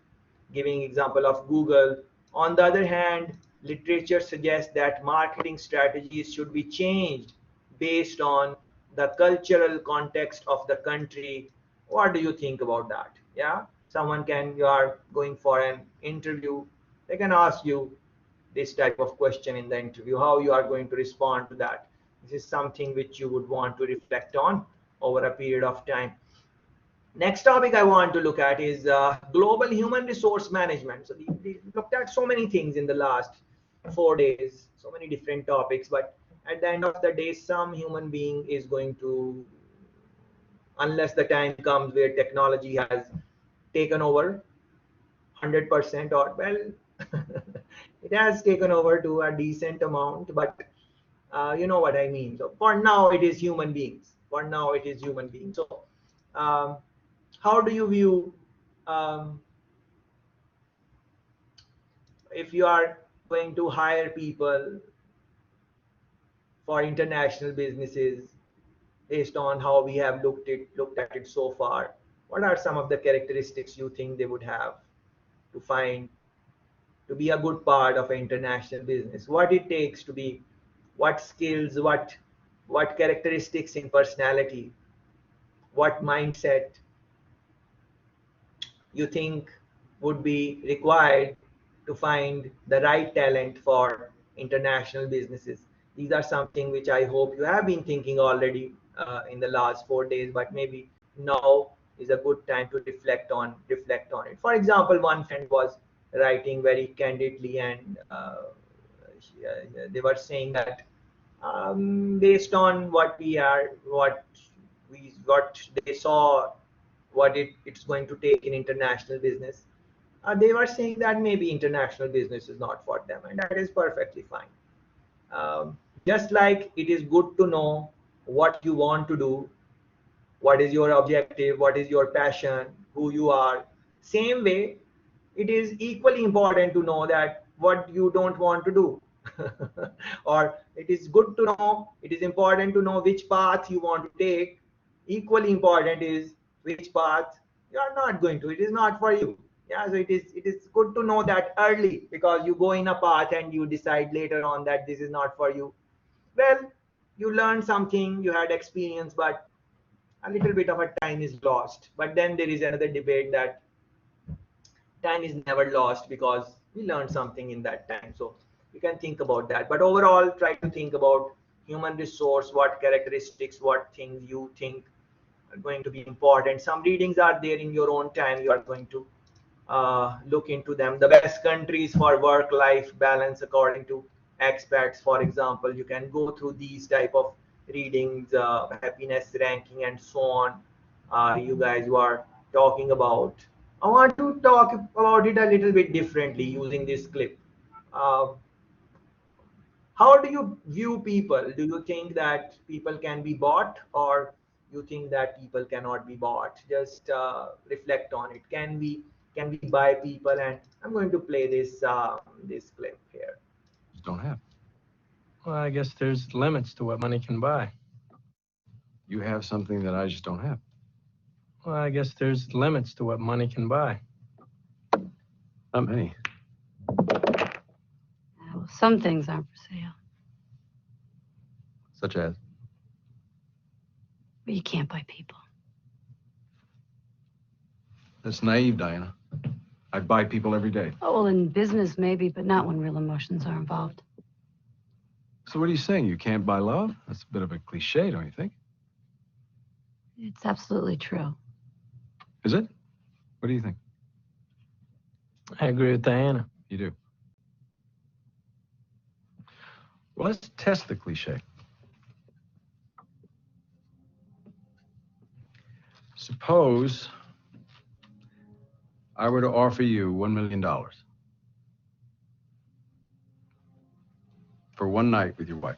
giving example of Google. On the other hand, literature suggests that marketing strategies should be changed based on the cultural context of the country. What do you think about that? Yeah, someone can, you are going for an interview, they can ask you this type of question in the interview, how you are going to respond to that. This is something which you would want to reflect on over a period of time. Next topic I want to look at is global human resource management. So we looked at so many things in the last 4 days, so many different topics, but at the end of the day, some human being is going to, unless the time comes where technology has taken over 100%, or well, it has taken over to a decent amount, but you know what I mean. So for now, it is human beings. For now, it is human beings. So um, how do you view, um, if you are going to hire people for international businesses based on how we have looked at it so far? What are some of the characteristics you think they would have to find to be a good part of an international business? What it takes to be, what skills, what characteristics in personality, what mindset you think would be required to find the right talent for international businesses? These are something which I hope you have been thinking already in the last 4 days, but maybe now is a good time to reflect on it. For example, one friend was writing very candidly, and they were saying that based on what we are, what they saw, what it's going to take in international business. They were saying that maybe international business is not for them, and that is perfectly fine. Just like it is good to know what you want to do, what is your objective, what is your passion, who you are. Same way, it is equally important to know that what you don't want to do. Or it is good to know, it is important to know which path you want to take. Equally important is which path you are not going to. It is not for you. Yeah, so it is good to know that early, because you go in a path and you decide later on that this is not for you. Well, you learned something, you had experience, but a little bit of a time is lost. But then there is another debate that time is never lost because we learned something in that time. So you can think about that. But overall, try to think about human resource, what characteristics, what things you think are going to be important. Some readings are there in your own time. You are going to look into them. The best countries for work-life balance according to expats, for example. You can go through these type of readings, happiness ranking, and so on. You guys who are talking about. I want to talk about it a little bit differently using this clip. Uh, how do you view people? Do you think that people can be bought, or you think that people cannot be bought? Just reflect on it. Can we buy people? And I'm going to play this clip here. Don't have. Well, I guess there's limits to what money can buy. You have something that I just don't have. Well, I guess there's limits to what money can buy. Not many. Well, some things aren't for sale. Such as? But you can't buy people. That's naive, Diana. I buy people every day. Oh, well, in business maybe, but not when real emotions are involved. So what are you saying? You can't buy love? That's a bit of a cliche, don't you think? It's absolutely true. Is it? What do you think? I agree with Diana. You do? Well, let's test the cliche. Suppose I were to offer you $1 million for one night with your wife.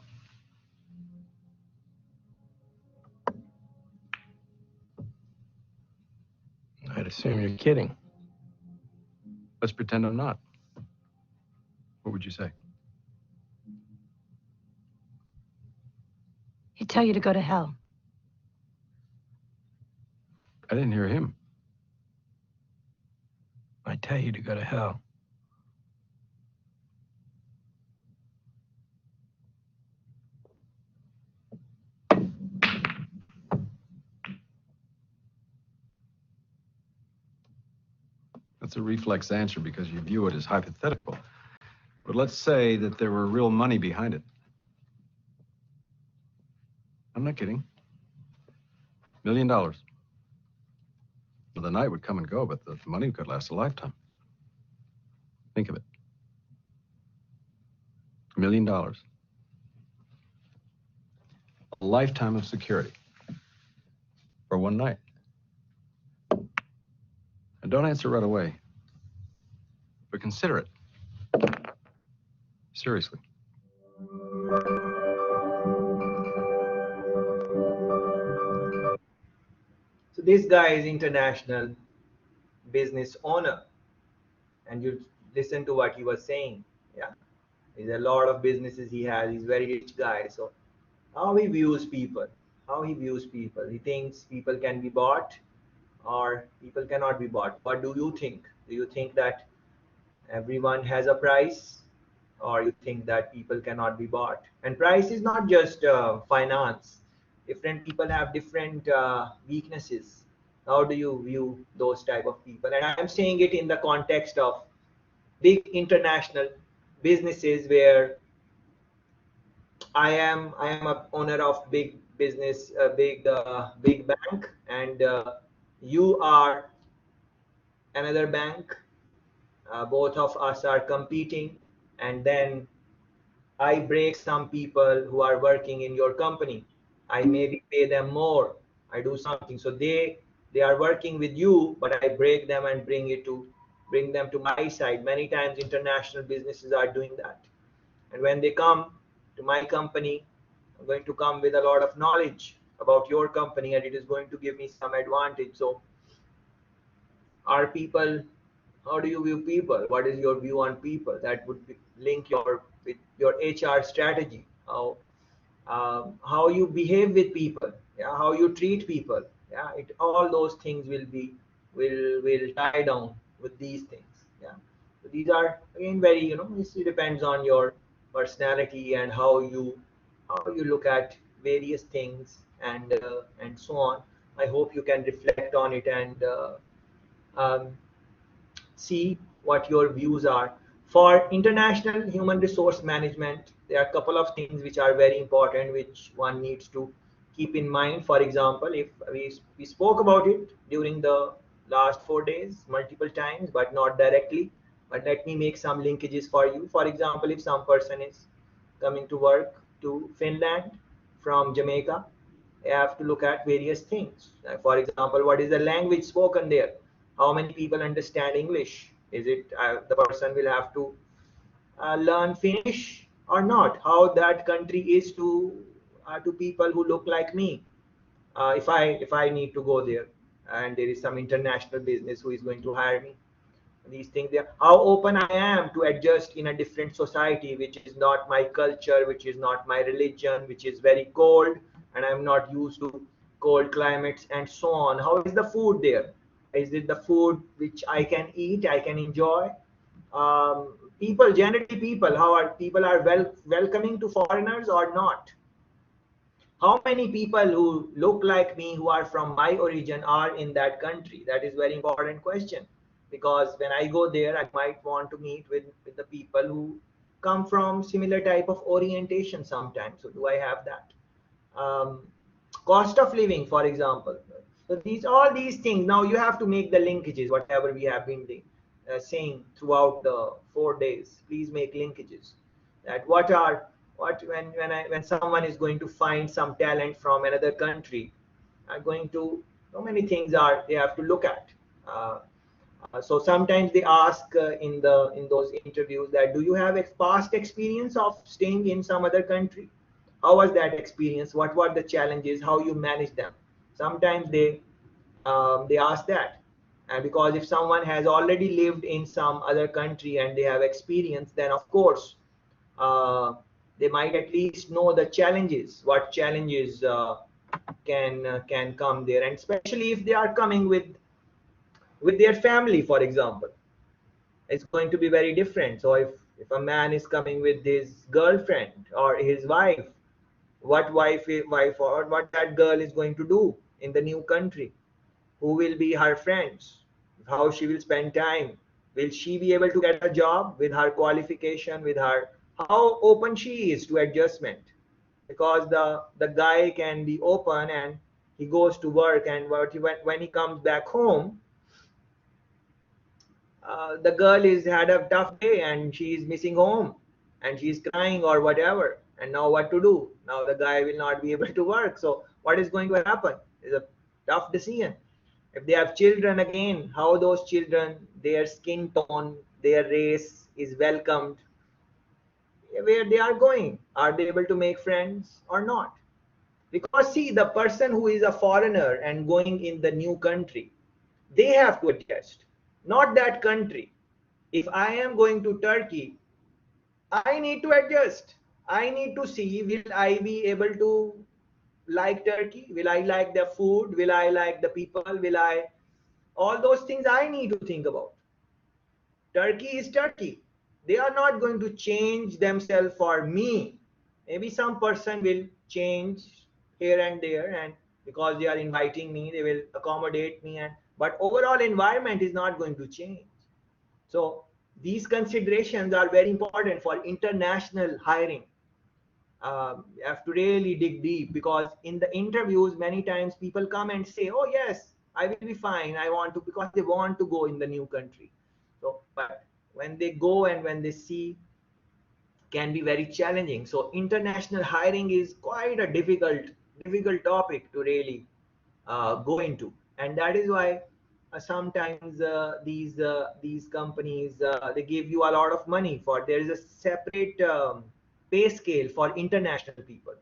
I'd assume you're kidding. Let's pretend I'm not. What would you say? He'd tell you to go to hell. I didn't hear him. I tell you to go to hell. That's a reflex answer because you view it as hypothetical. But let's say that there were real money behind it. I'm not kidding. $1 million. Well, the night would come and go, but the money could last a lifetime. Think of it. $1 million. A lifetime of security. For one night. And don't answer right away. But consider it. Seriously. So this guy is international business owner, and you listen to what he was saying. Yeah, there's a lot of businesses he has. He's a very rich guy. So how he views people, he thinks people can be bought or people cannot be bought. What do you think? Do you think that everyone has a price, or you think that people cannot be bought? And price is not just finance. Different people have different weaknesses. How do you view those type of people? And I'm saying it in the context of big international businesses where I am a owner of big business, big bank, and you are another bank. Both of us are competing, and then I break some people who are working in your company. I maybe pay them more. I do something, so they are working with you, but I break them and bring them to my side. Many times international businesses are doing that, and when they come to my company, I'm going to come with a lot of knowledge about your company, and it is going to give me some advantage. So are people, how do you view people? What is your view on people? That would link your with your HR strategy. How you behave with people, yeah, how you treat people, yeah, all those things will tie down with these things, yeah. So these are again very, it depends on your personality and how you look at various things, and so on. I hope you can reflect on it and um, see what your views are. For international human resource management, there are a couple of things which are very important, which one needs to keep in mind. For example, if we spoke about it during the last 4 days multiple times, but not directly. But let me make some linkages for you. For example, if some person is coming to work to Finland from Jamaica, you have to look at various things. For example, what is the language spoken there? How many people understand English? Is it the person will have to learn Finnish or not? How that country is to people who look like me? If I need to go there, and there is some international business who is going to hire me, these things there, how open I am to adjust in a different society, which is not my culture, which is not my religion, which is very cold, and I'm not used to cold climates, and so on. How is the food there? Is it the food which I can eat, I can enjoy? People, generally people, how are people are welcoming to foreigners or not? How many people who look like me, who are from my origin, are in that country? That is very important question, because when I go there, I might want to meet with the people who come from similar type of orientation sometimes. So do I have that? um, Cost of living, for example. So all these things, now you have to make the linkages, whatever we have been saying throughout the 4 days. Please make linkages. That what when someone is going to find some talent from another country, are going to, so many things are they have to look at. Uh, so sometimes they ask in those interviews that, do you have a past experience of staying in some other country? How was that experience? What were the challenges? How you manage them? Sometimes they ask that, and because if someone has already lived in some other country and they have experience, then of course they might at least know the challenges, what challenges can come there, and especially if they are coming with their family, for example, it's going to be very different. So if a man is coming with his girlfriend or his wife, what wife or what that girl is going to do in the new country, who will be her friends, how she will spend time, will she be able to get a job with her qualification, with her, how open she is to adjustment? Because the guy can be open and he goes to work, and when he comes back home, the girl is had a tough day and she is missing home and she's crying or whatever, and now what to do? Now the guy will not be able to work, so what is going to happen is a tough decision. If they have children, again, how those children, their skin tone, their race is welcomed, where they are going, are they able to make friends or not? Because see, the person who is a foreigner and going in the new country, they have to adjust, not that country. If I am going to Turkey, I need to adjust. I need to see, will I be able to like Turkey? Will I like their food? Will I like the people? Will I? All those things I need to think about. Turkey is Turkey. They are not going to change themselves for me. Maybe some person will change here and there, and because they are inviting me, they will accommodate me. And but overall environment is not going to change. So these considerations are very important for international hiring. You have to really dig deep, because in the interviews many times people come and say, oh yes, I will be fine, I want to, because they want to go in the new country. So but when they go and when they see, can be very challenging. So international hiring is quite a difficult topic to really go into, and that is why sometimes these companies, they give you a lot of money for, there is a separate pay scale for international people.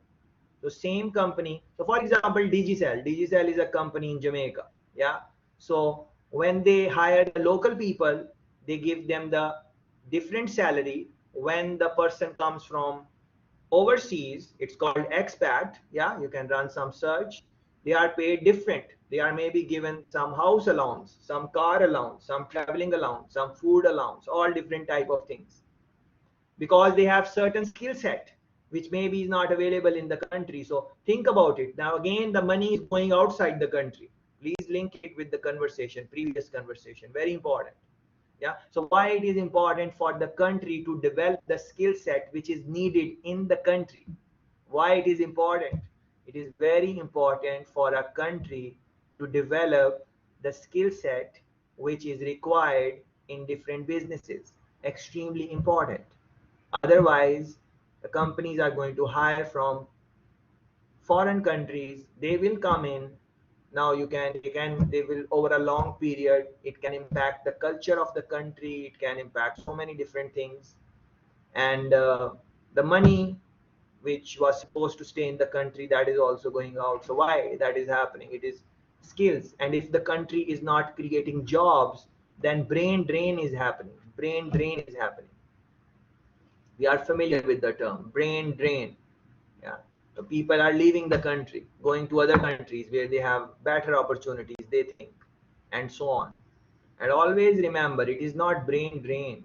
So same company, so for example, Digicel is a company in Jamaica. Yeah. So when they hire the local people, they give them the different salary. When the person comes from overseas, it's called expat. Yeah, you can run some search. They are paid different. They are maybe given some house allowance, some car allowance, some traveling allowance, some food allowance, all different type of things, because they have certain skill set which maybe is not available in the country. So think about it. Now again, the money is going outside the country. Please link it with the conversation, previous conversation, very important. Yeah. So why it is important for the country to develop the skill set which is needed in the country? Why it is important? It is very important for a country to develop the skill set which is required in different businesses. Extremely important. Otherwise, the companies are going to hire from foreign countries. They will come in. Now they will, over a long period, it can impact the culture of the country. It can impact so many different things. And the money which was supposed to stay in the country, that is also going out. So why that is happening? It is skills. And if the country is not creating jobs, then brain drain is happening. Brain drain is happening. We are familiar with the term brain drain. Yeah. So people are leaving the country, going to other countries where they have better opportunities, they think, and so on. And always remember, it is not brain drain,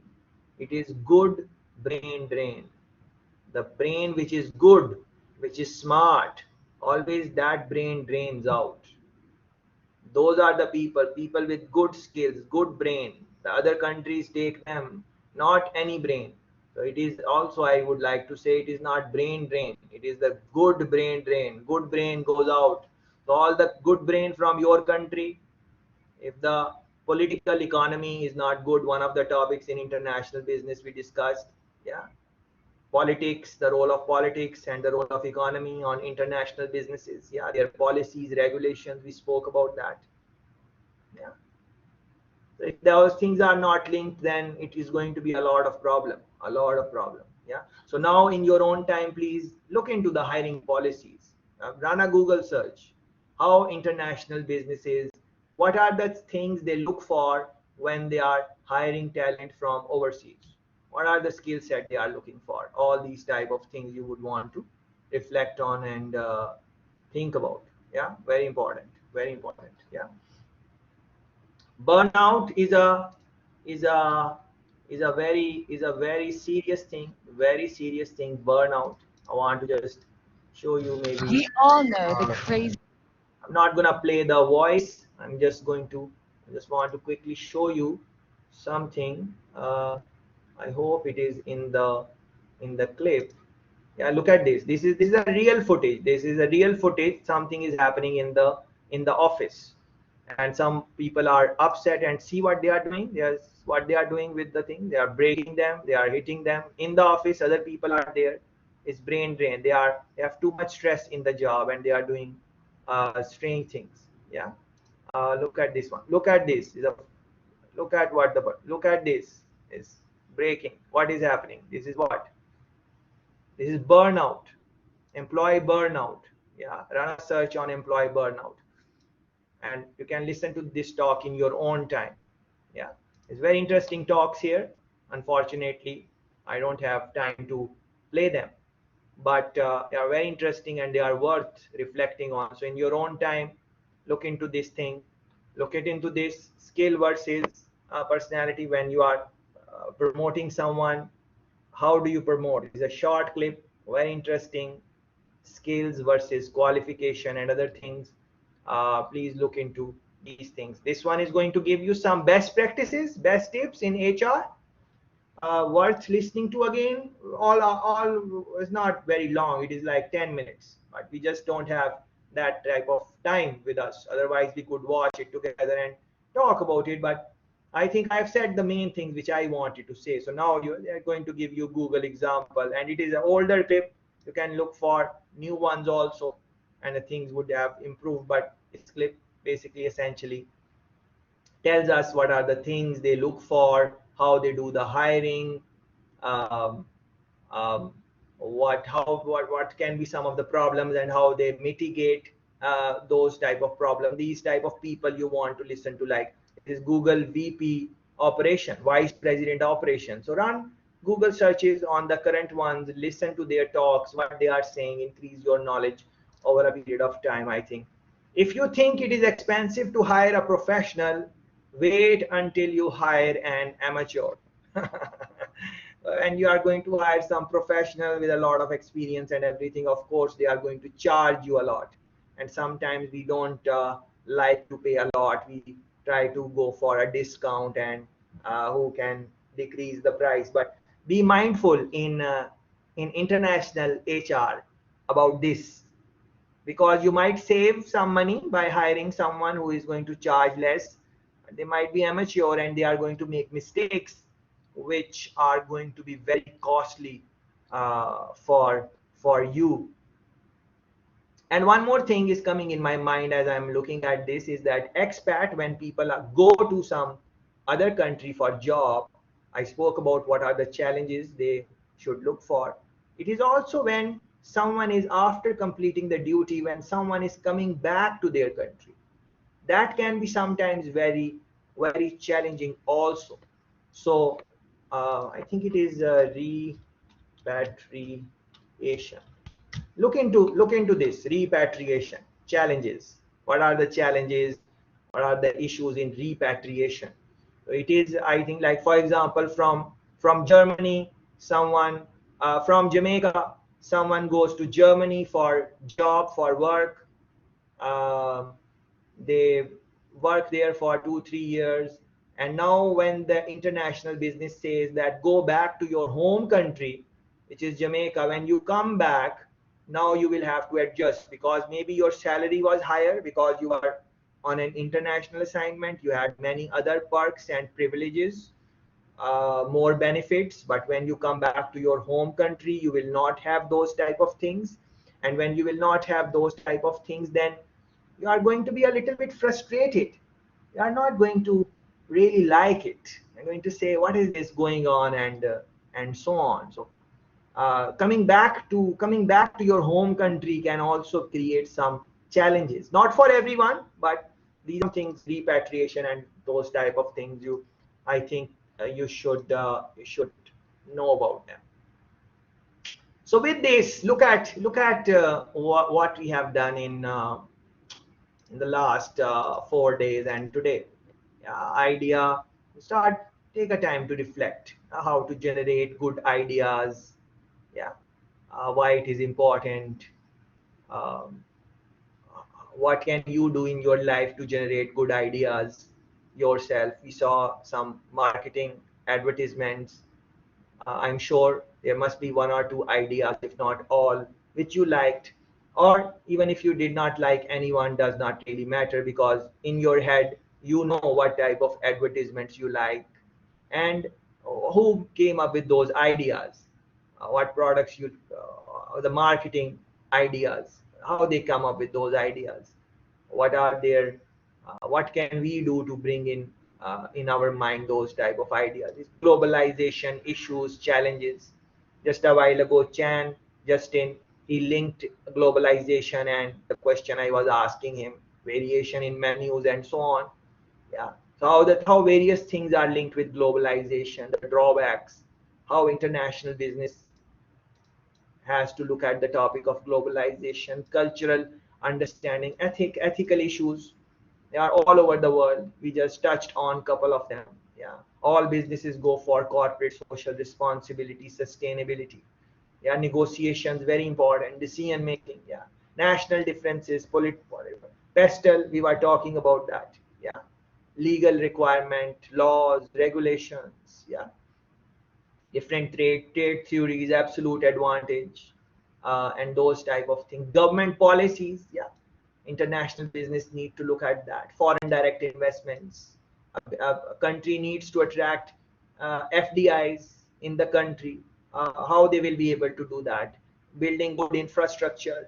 it is good brain drain. The brain which is good, which is smart, always that brain drains out. Those are the people with good skills, good brain. The other countries take them, not any brain. So it is also, I would like to say, it is not brain drain, it is the good brain drain. Good brain goes out. So all the good brain from your country, if the political economy is not good, one of the topics in international business we discussed. Yeah. Politics, the role of politics and the role of economy on international businesses. Yeah, their policies, regulations, we spoke about that. Yeah. So if those things are not linked, then it is going to be a lot of problem, a lot of problem. Yeah. So now in your own time, please look into the hiring policies. Run a Google search. How international businesses, what are the things they look for when they are hiring talent from overseas? What are the skill set they are looking for? All these type of things you would want to reflect on and think about. Yeah, very important, very important. Yeah. Burnout is a very serious thing, burnout. I want to just show you maybe. We all know the crazy. I'm not gonna play the voice. I just want to quickly show you something. I hope it is in the clip. Yeah, look at this. This is a real footage. This is a real footage. Something is happening in the office, and some people are upset, and see what they are doing. What they are doing with the thing. They are breaking them. They are hitting them in the office. Other people are there. It's brain drain. They have too much stress in the job, and they are doing strange things. Yeah. Look at this one. Look at this. Look at this. Is breaking. What is happening? This is what. This is burnout, employee burnout. Yeah, run a search on employee burnout, and you can listen to this talk in your own time. Yeah, it's very interesting talks here. Unfortunately, I don't have time to play them, but they are very interesting and they are worth reflecting on. So in your own time, look into this thing, look into this skill versus personality. When you are promoting someone, how do you promote? It's a short clip, very interesting. Skills versus qualification and other things. Please look into these things. This one is going to give you some best practices, best tips in HR. worth listening to again. All is not very long. It is like 10 minutes, but we just don't have that type of time with us. Otherwise, we could watch it together and talk about it. But I think I've said the main things which I wanted to say. So now they're going to give you Google example, and it is an older clip. You can look for new ones also, and the things would have improved. But this clip basically essentially tells us what are the things they look for, how they do the hiring, um, um, what can be some of the problems and how they mitigate those type of problems. These type of people you want to listen to, like this Google VP operation, Vice President operation. So run Google searches on the current ones, listen to their talks, what they are saying, increase your knowledge over a period of time. I think if you think it is expensive to hire a professional, wait until you hire an amateur. And you are going to hire some professional with a lot of experience and everything. Of course they are going to charge you a lot, and sometimes we don't like to pay a lot. We try to go for a discount and who can decrease the price. But be mindful in international HR about this, because you might save some money by hiring someone who is going to charge less. They might be amateur and they are going to make mistakes which are going to be very costly for you. And one more thing is coming in my mind as I'm looking at this is that expat, when people go to some other country for job, I spoke about what are the challenges they should look for. It is also when someone is after completing the duty, when someone is coming back to their country. That can be sometimes very, very challenging also. So I think it is repatriation. Look into this repatriation challenges. What are the challenges? What are the issues in repatriation? So it is, I think, like for example, from Germany, someone from Jamaica, someone goes to Germany for job, for work. um, they work there for 2 3 years, and now when the international business says that go back to your home country, which is Jamaica, when you come back, now you will have to adjust, because maybe your salary was higher because you are on an international assignment, you had many other perks and privileges, more benefits. But when you come back to your home country, you will not have those type of things. And when you will not have those type of things, then you are going to be a little bit frustrated. You are not going to really like it. You're going to say, what is this going on, and so on. So coming back to your home country can also create some challenges, not for everyone, but these are things, repatriation and those type of things, I think you should know about them. So with this, look at what we have done in the last 4 days and today. Idea, start, take a time to reflect how to generate good ideas. Yeah, why it is important. um, what can you do in your life to generate good ideas yourself. We saw some marketing advertisements. I'm sure there must be one or two ideas, if not all, which you liked. Or even if you did not like anyone, does not really matter, because in your head, you know what type of advertisements you like and who came up with those ideas, what products the marketing ideas, how they come up with those ideas, what are their, what can we do to bring in our mind those type of ideas. It's globalization issues, challenges. Just a while ago, Justin, he linked globalization and the question I was asking him, variation in menus and so on. Yeah. So how various things are linked with globalization, the drawbacks, how international business has to look at the topic of globalization, cultural understanding, ethical issues. They are all over the world. We just touched on a couple of them. Yeah. All businesses go for corporate social responsibility, sustainability. Yeah. Negotiations, very important. Decision making. Yeah. National differences, political. Pestle, we were talking about that. Yeah. Legal requirement, laws, regulations. Yeah. different trade theories, absolute advantage, and those type of things. Government policies, yeah, international business need to look at that. Foreign direct investments, a country needs to attract FDIs in the country. How they will be able to do that? Building good infrastructure,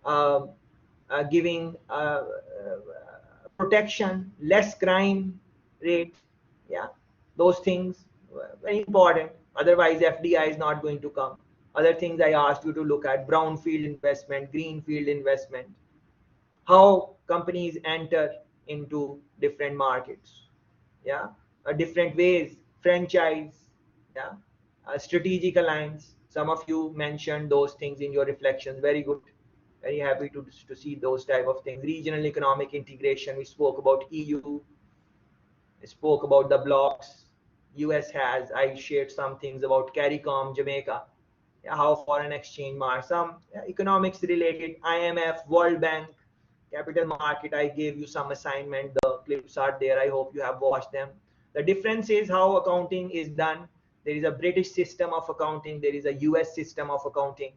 uh, giving protection, less crime rate, yeah, those things very important. Otherwise, FDI is not going to come. Other things I asked you to look at: brownfield investment, greenfield investment, how companies enter into different markets, yeah, different ways, franchise, yeah, strategic alliance. Some of you mentioned those things in your reflections. Very good. Very happy to see those type of things. Regional economic integration, we spoke about EU, we spoke about the blocks US has. I shared some things about CARICOM, Jamaica, yeah, how foreign exchange marks, some economics related, IMF, World Bank, capital market. I gave you some assignment. The clips are there. I hope you have watched them. The difference is how accounting is done. There is a British system of accounting. There is a US system of accounting.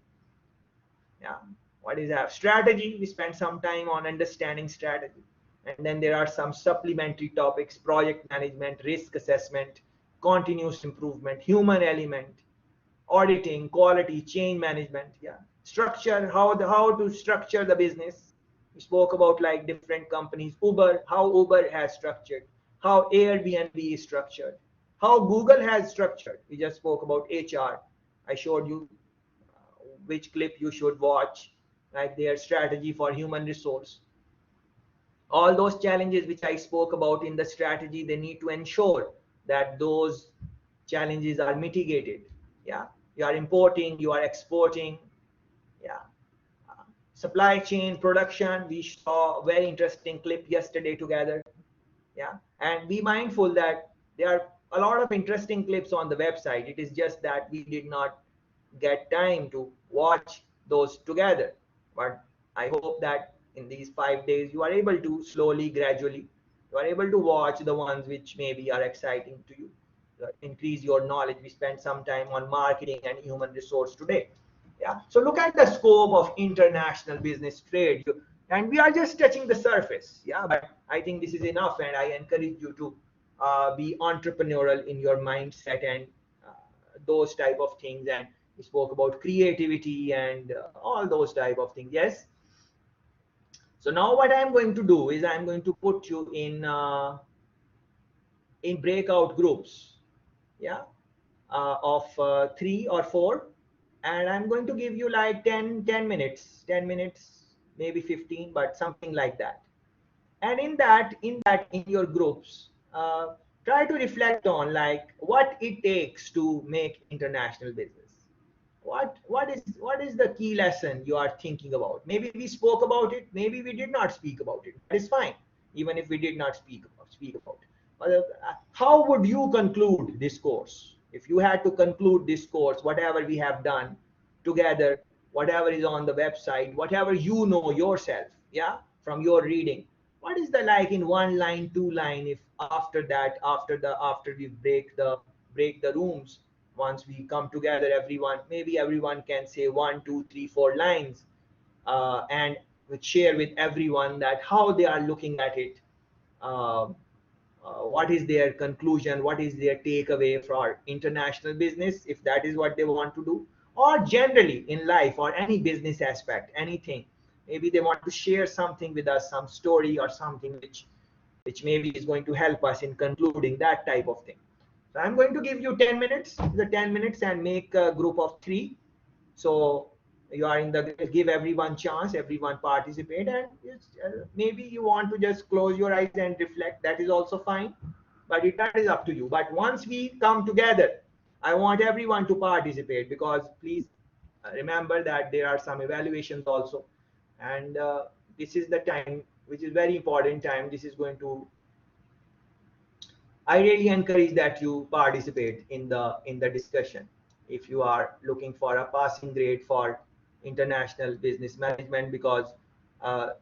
Yeah. What is that? Strategy. We spent some time on understanding strategy. And then there are some supplementary topics: project management, risk assessment, continuous improvement, human element, auditing, quality, change management, yeah, structure, how to structure the business. We spoke about like different companies, Uber, how Uber has structured, how Airbnb is structured, how Google has structured. We just spoke about HR. I showed you which clip you should watch, like their strategy for human resource. All those challenges which I spoke about in the strategy, they need to ensure that those challenges are mitigated. Yeah, you are importing, you are exporting, yeah, supply chain, production. We saw a very interesting clip yesterday together, yeah, and be mindful that there are a lot of interesting clips on the website. It is just that we did not get time to watch those together, but I hope that in these 5 days you are able to slowly, gradually, you are able to watch the ones which maybe are exciting to you, increase your knowledge. We spent some time on marketing and human resource today, yeah. So look at the scope of international business trade, and we are just touching the surface, yeah, but I think this is enough, and I encourage you to be entrepreneurial in your mindset and those type of things. And we spoke about creativity and all those type of things. Yes. So now what I'm going to do is I'm going to put you in breakout groups, yeah, of 3 or 4, and I'm going to give you like 10 minutes, 10 minutes, maybe 15, but something like that. And in your groups, try to reflect on like what it takes to make international business. What is the key lesson you are thinking about? Maybe we spoke about it, maybe we did not speak about it. That is fine, even if we did not speak about it. But how would you conclude this course? If you had to conclude this course, whatever we have done together, whatever is on the website, whatever you know yourself, yeah, from your reading, what is the like in 1 line, 2 line, if after that, after we break the rooms, once we come together, everyone, maybe everyone can say 1, 2, 3, 4 lines, and share with everyone that how they are looking at it, uh, what is their conclusion, what is their takeaway for international business, if that is what they want to do, or generally in life or any business aspect, anything. Maybe they want to share something with us, some story or something which maybe is going to help us in concluding that type of thing. So I'm going to give you 10 minutes, the 10 minutes, and make a group of 3. So you are in the, give everyone chance, everyone participate, and maybe you want to just close your eyes and reflect. That is also fine, but that is up to you. But once we come together, I want everyone to participate, because please remember that there are some evaluations also, and this is the time which is very important time. This is going to, I really encourage that you participate in the discussion if you are looking for a passing grade for international business management, because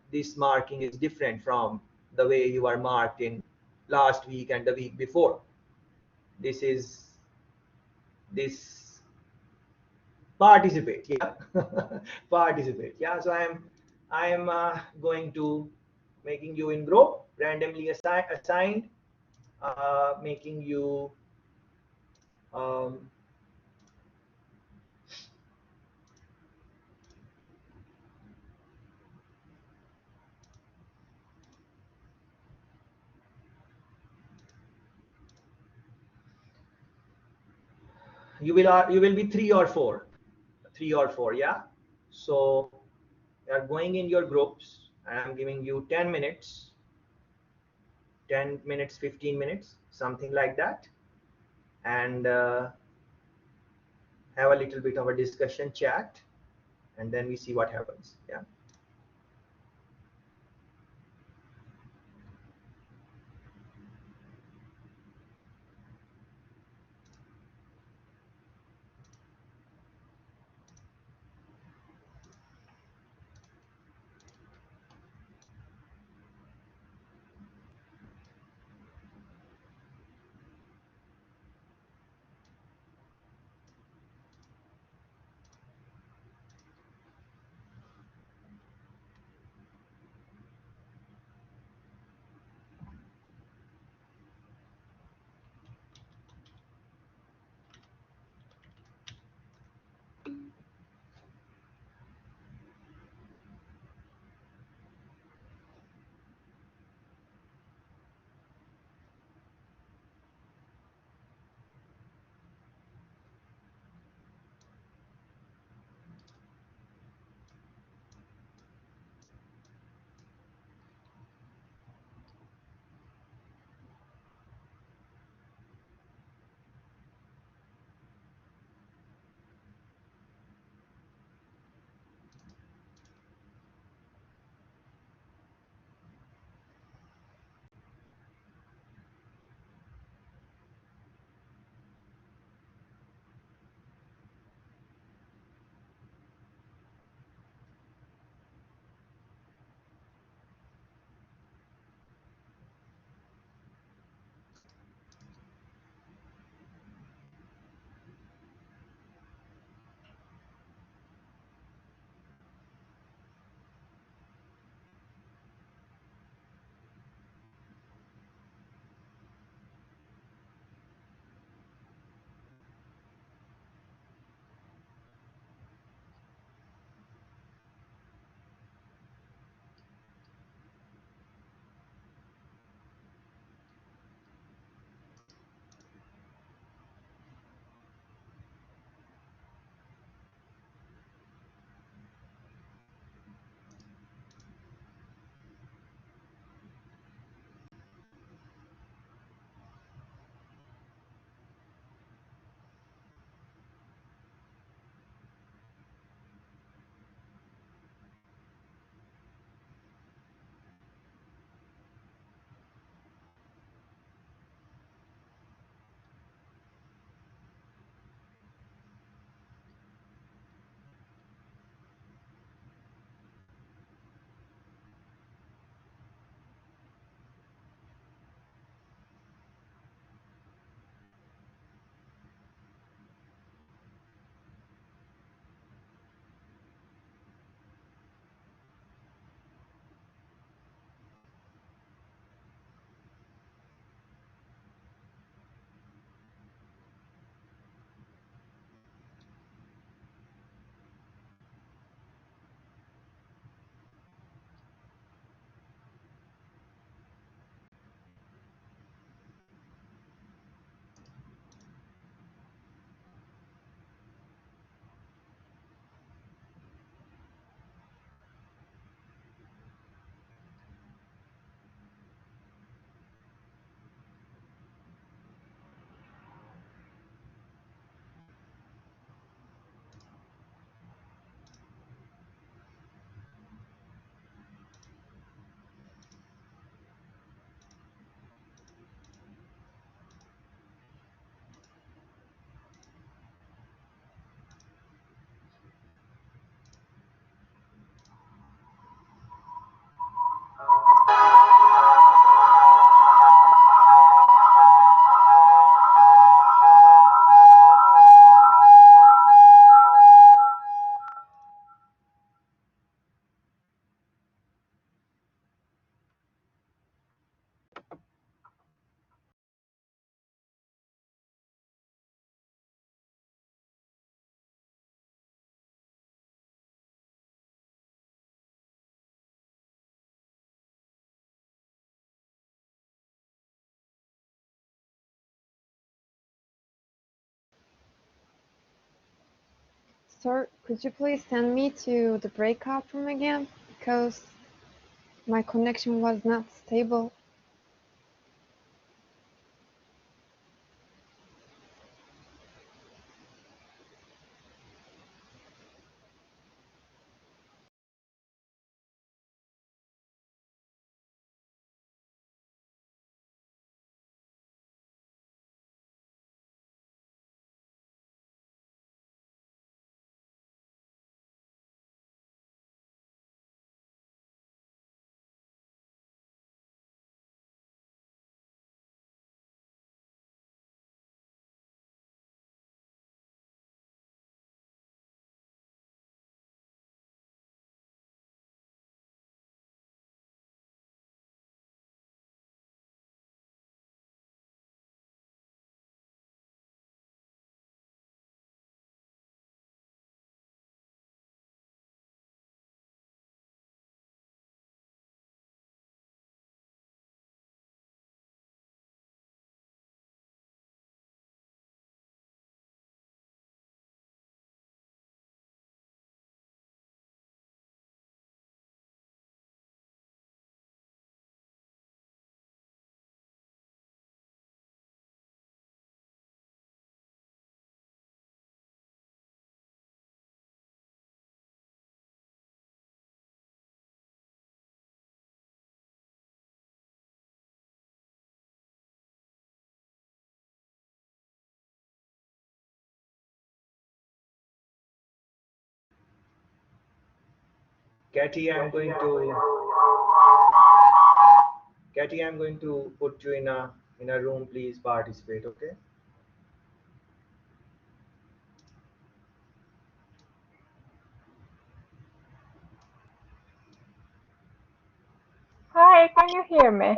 this marking is different from the way you are marked in last week and the week before. This is this participate. Yeah. Participate. Yeah. So I am going to making you in group, randomly assigned, making you um, you will be three or four. Yeah. So you are going in your groups, and I'm giving you 10 minutes, 10 minutes, 15 minutes, something like that, and have a little bit of a discussion chat, and then we see what happens. Yeah. Sir, could you please send me to the breakout room again? Because my connection was not stable. Katie, I'm going to put you in a room. Please participate. Okay. Hi, can you hear me?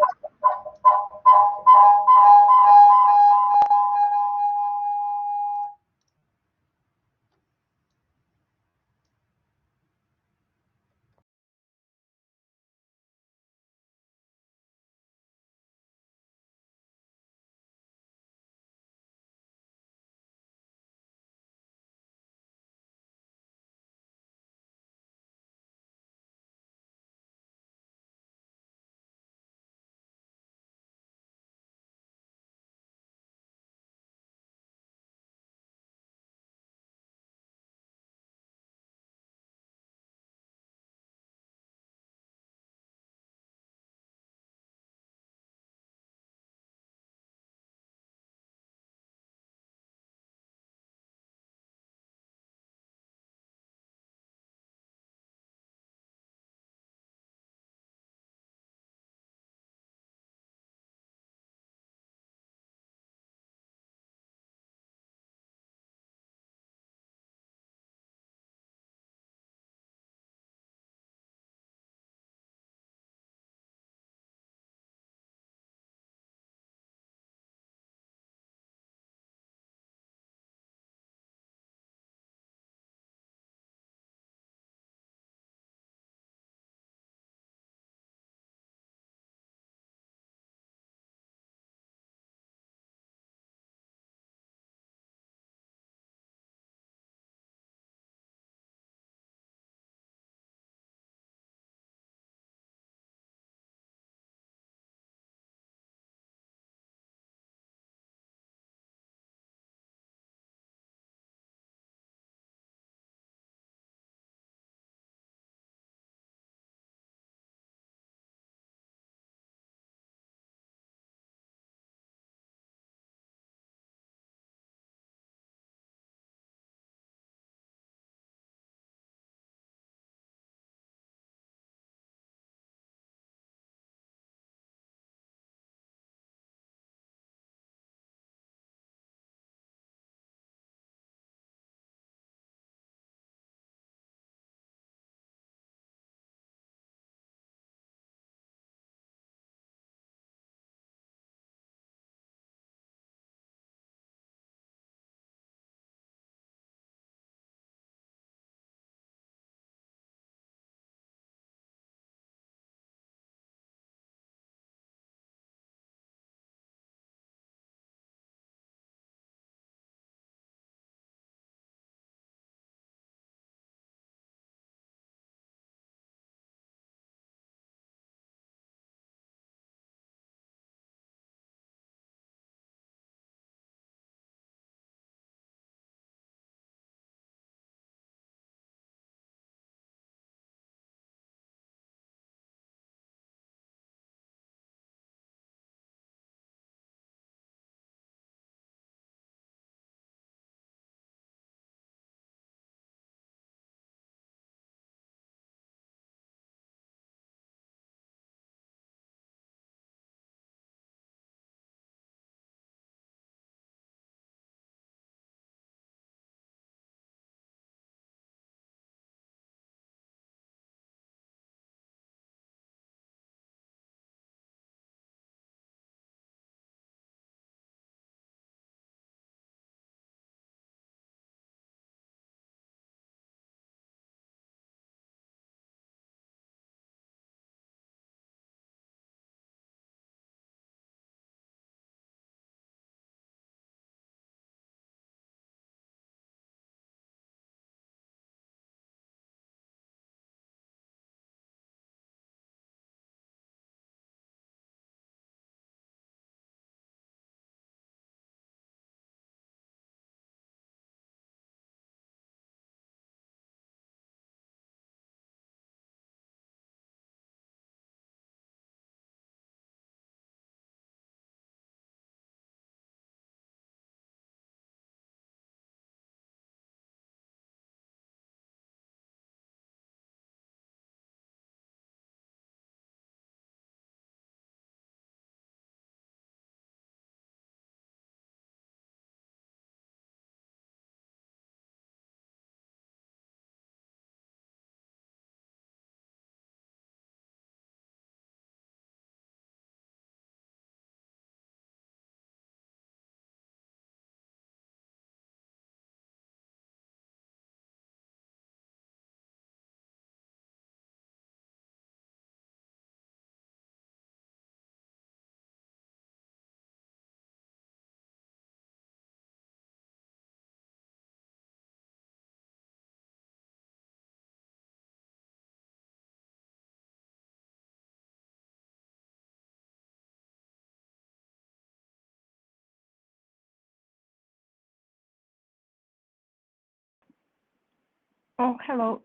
Oh, hello.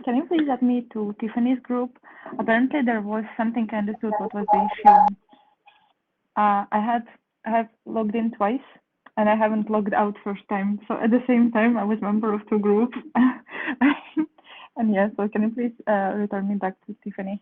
Can you please add me to Tiffany's group? Apparently there was something I understood what was the issue. I have logged in twice and I haven't logged out first time. So at the same time I was member of two groups. And yeah, so can you please return me back to Tiffany?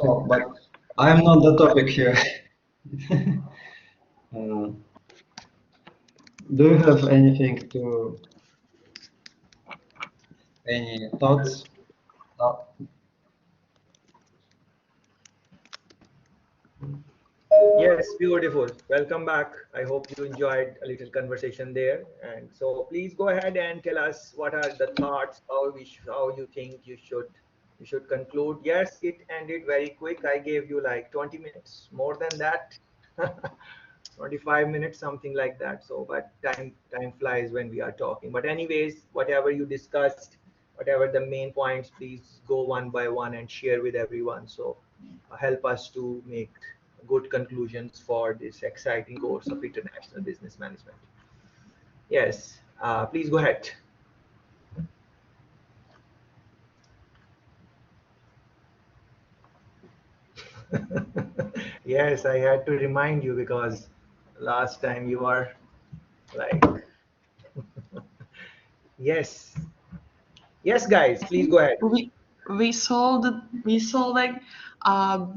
Oh, but I'm not the topic here. Do you have any thoughts? No. Yes, beautiful. Welcome back. I hope you enjoyed a little conversation there. And so please go ahead and tell us what are the thoughts, how you think you should conclude. Yes, it ended very quick. I gave you like 20 minutes, more than that. 25 minutes, something like that. So, but time flies when we are talking. But anyways, whatever you discussed, whatever the main points, please go one by one and share with everyone. So, help us to make good conclusions for this exciting course of international business management. Yes, please go ahead. Yes, I had to remind you because last time you were like, yes, yes, guys, please go ahead. We solved like a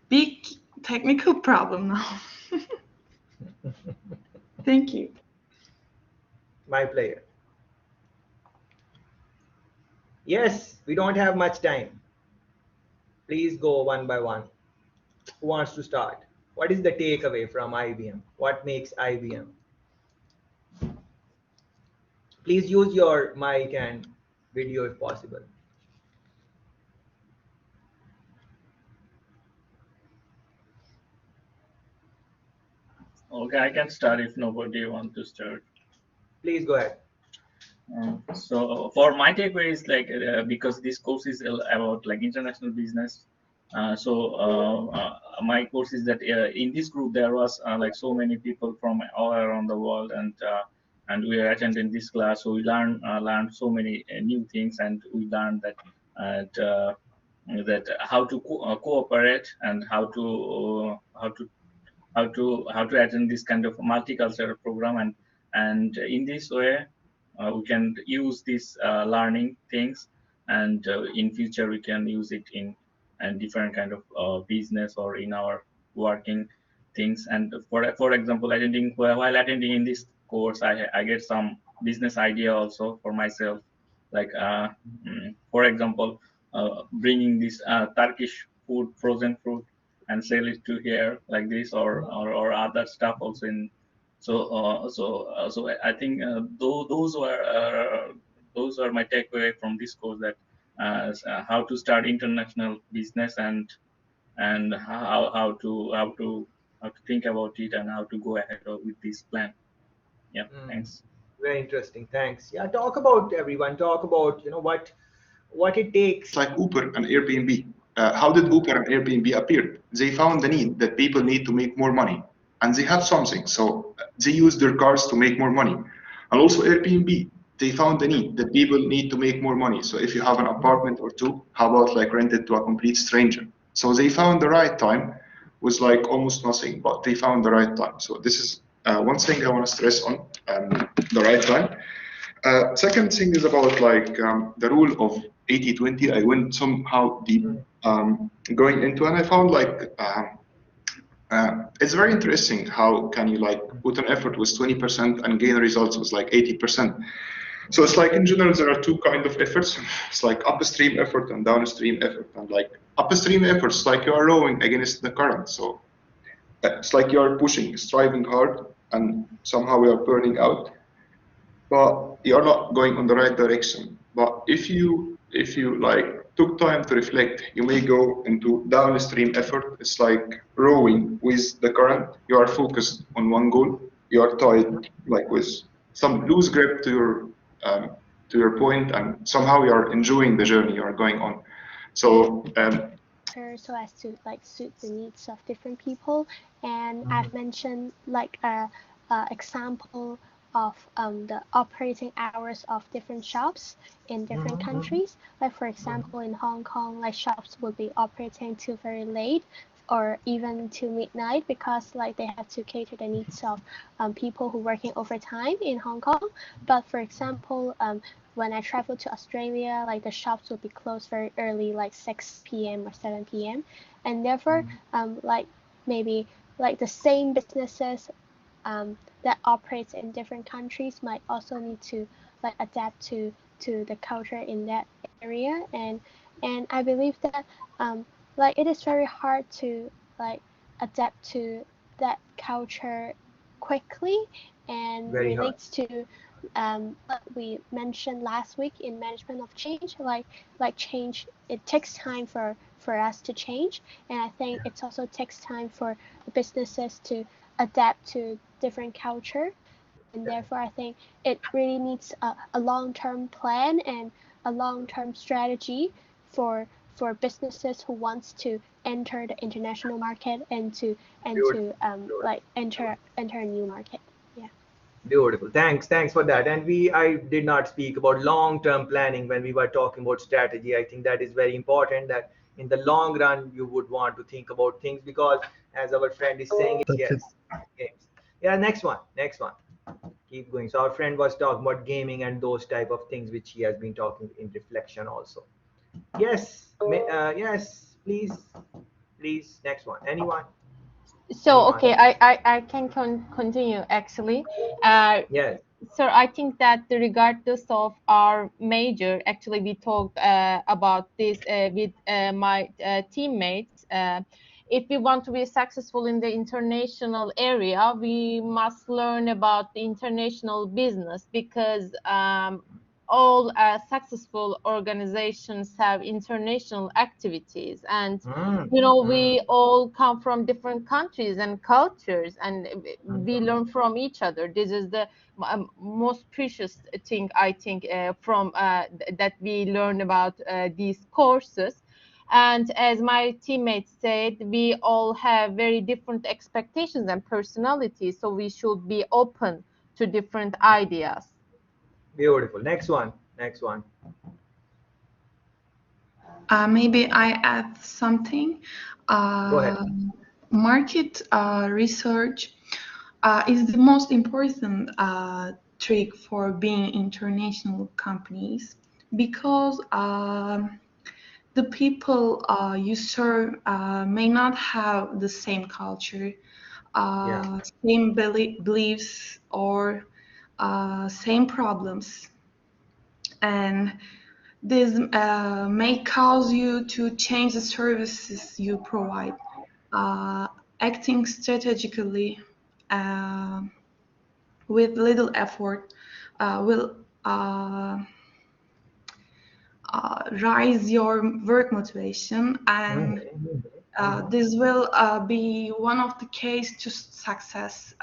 big technical problem now. Thank you. My player. Yes, we don't have much time. Please go one by one. Who wants to start? What is the takeaway from IBM? What makes IBM? Please use your mic and video if possible. Okay, I can start if nobody wants to start. Please go ahead. So for my takeaway is like because this course is about like international business. My course is that in this group there was like so many people from all around the world, and we are attending this class. So we learned so many new things, and we learned that how to cooperate and how to attend this kind of multicultural program, and in this way we can use these learning things, and in future we can use it in different kind of business or in our working things. And for example, while attending in this course, I get some business idea also for myself, like for example, bringing this Turkish food, frozen food, and sell it to here like this, or other stuff also in. So I think those are my takeaway from this course, that how to start international business, and how to think about it, and how to go ahead with this plan. Yeah, thanks. Very interesting. Thanks. Yeah, talk about everyone. Talk about what it takes. Like Uber and Airbnb. How did Uber and Airbnb appear? They found the need that people need to make more money, and they have something, so they use their cars to make more money. And also Airbnb, they found the need that people need to make more money. So if you have an apartment or two, how about like rent it to a complete stranger? So they found the right time, was like almost nothing, but they found the right time. So this is one thing I want to stress on, the right time. Second thing is about like the rule of 80-20. I went somehow deep going into, and I found like it's very interesting how can you like put an effort with 20% and gain results with like 80%. So it's like in general there are two kind of efforts. It's like upstream effort and downstream effort. And like upstream efforts, like you are rowing against the current. So it's like you are pushing, striving hard, and somehow you are burning out, but you're not going on the right direction. But if you like took time to reflect, you may go into downstream effort. It's like rowing with the current. You are focused on one goal. You are tied like with some loose grip to your point, and somehow you are enjoying the journey you are going on. So so as to like suit the needs of different people. And I've mentioned like a example of the operating hours of different shops in different countries. Like for example, in Hong Kong, like shops will be operating till very late or even to midnight, because like they have to cater the needs of people who working overtime in Hong Kong. But for example, when I travel to Australia, like the shops will be closed very early, like 6 p.m. or 7 p.m. And therefore, like maybe like the same businesses that operates in different countries might also need to like adapt to the culture in that area. And I believe that like it is very hard to like adapt to that culture quickly, and Very hard. relates to what we mentioned last week in management of change. Like change, it takes time for us to change, and I think it also takes time for businesses to adapt to different culture. And therefore I think it really needs a long-term plan and a long-term strategy for businesses who wants to enter the international market and to like enter a new market. Yeah. Beautiful. Thanks for that. And I did not speak about long-term planning when we were talking about strategy. I think that is very important, that in the long run you would want to think about things, because as our friend is saying, yes, games. Yeah, next one. Keep going. So our friend was talking about gaming and those type of things which he has been talking in reflection also. Yes, yes, please, next one. Anyone? So, okay, I can continue actually. Yes. So I think that regardless of our major, actually we talked about this with my teammates. If we want to be successful in the international area, we must learn about the international business, because all successful organizations have international activities, and we all come from different countries and cultures, and we learn from each other. This is the most precious thing, I think, from that we learn about these courses. And as my teammates said, we all have very different expectations and personalities, so we should be open to different ideas. Beautiful. Next one. Maybe I add something. Go ahead. Market research is the most important trick for being international companies, because the people you serve may not have the same culture, same beliefs, or same problems. And this may cause you to change the services you provide. Acting strategically with little effort will rise your work motivation, and this will be one of the keys to success.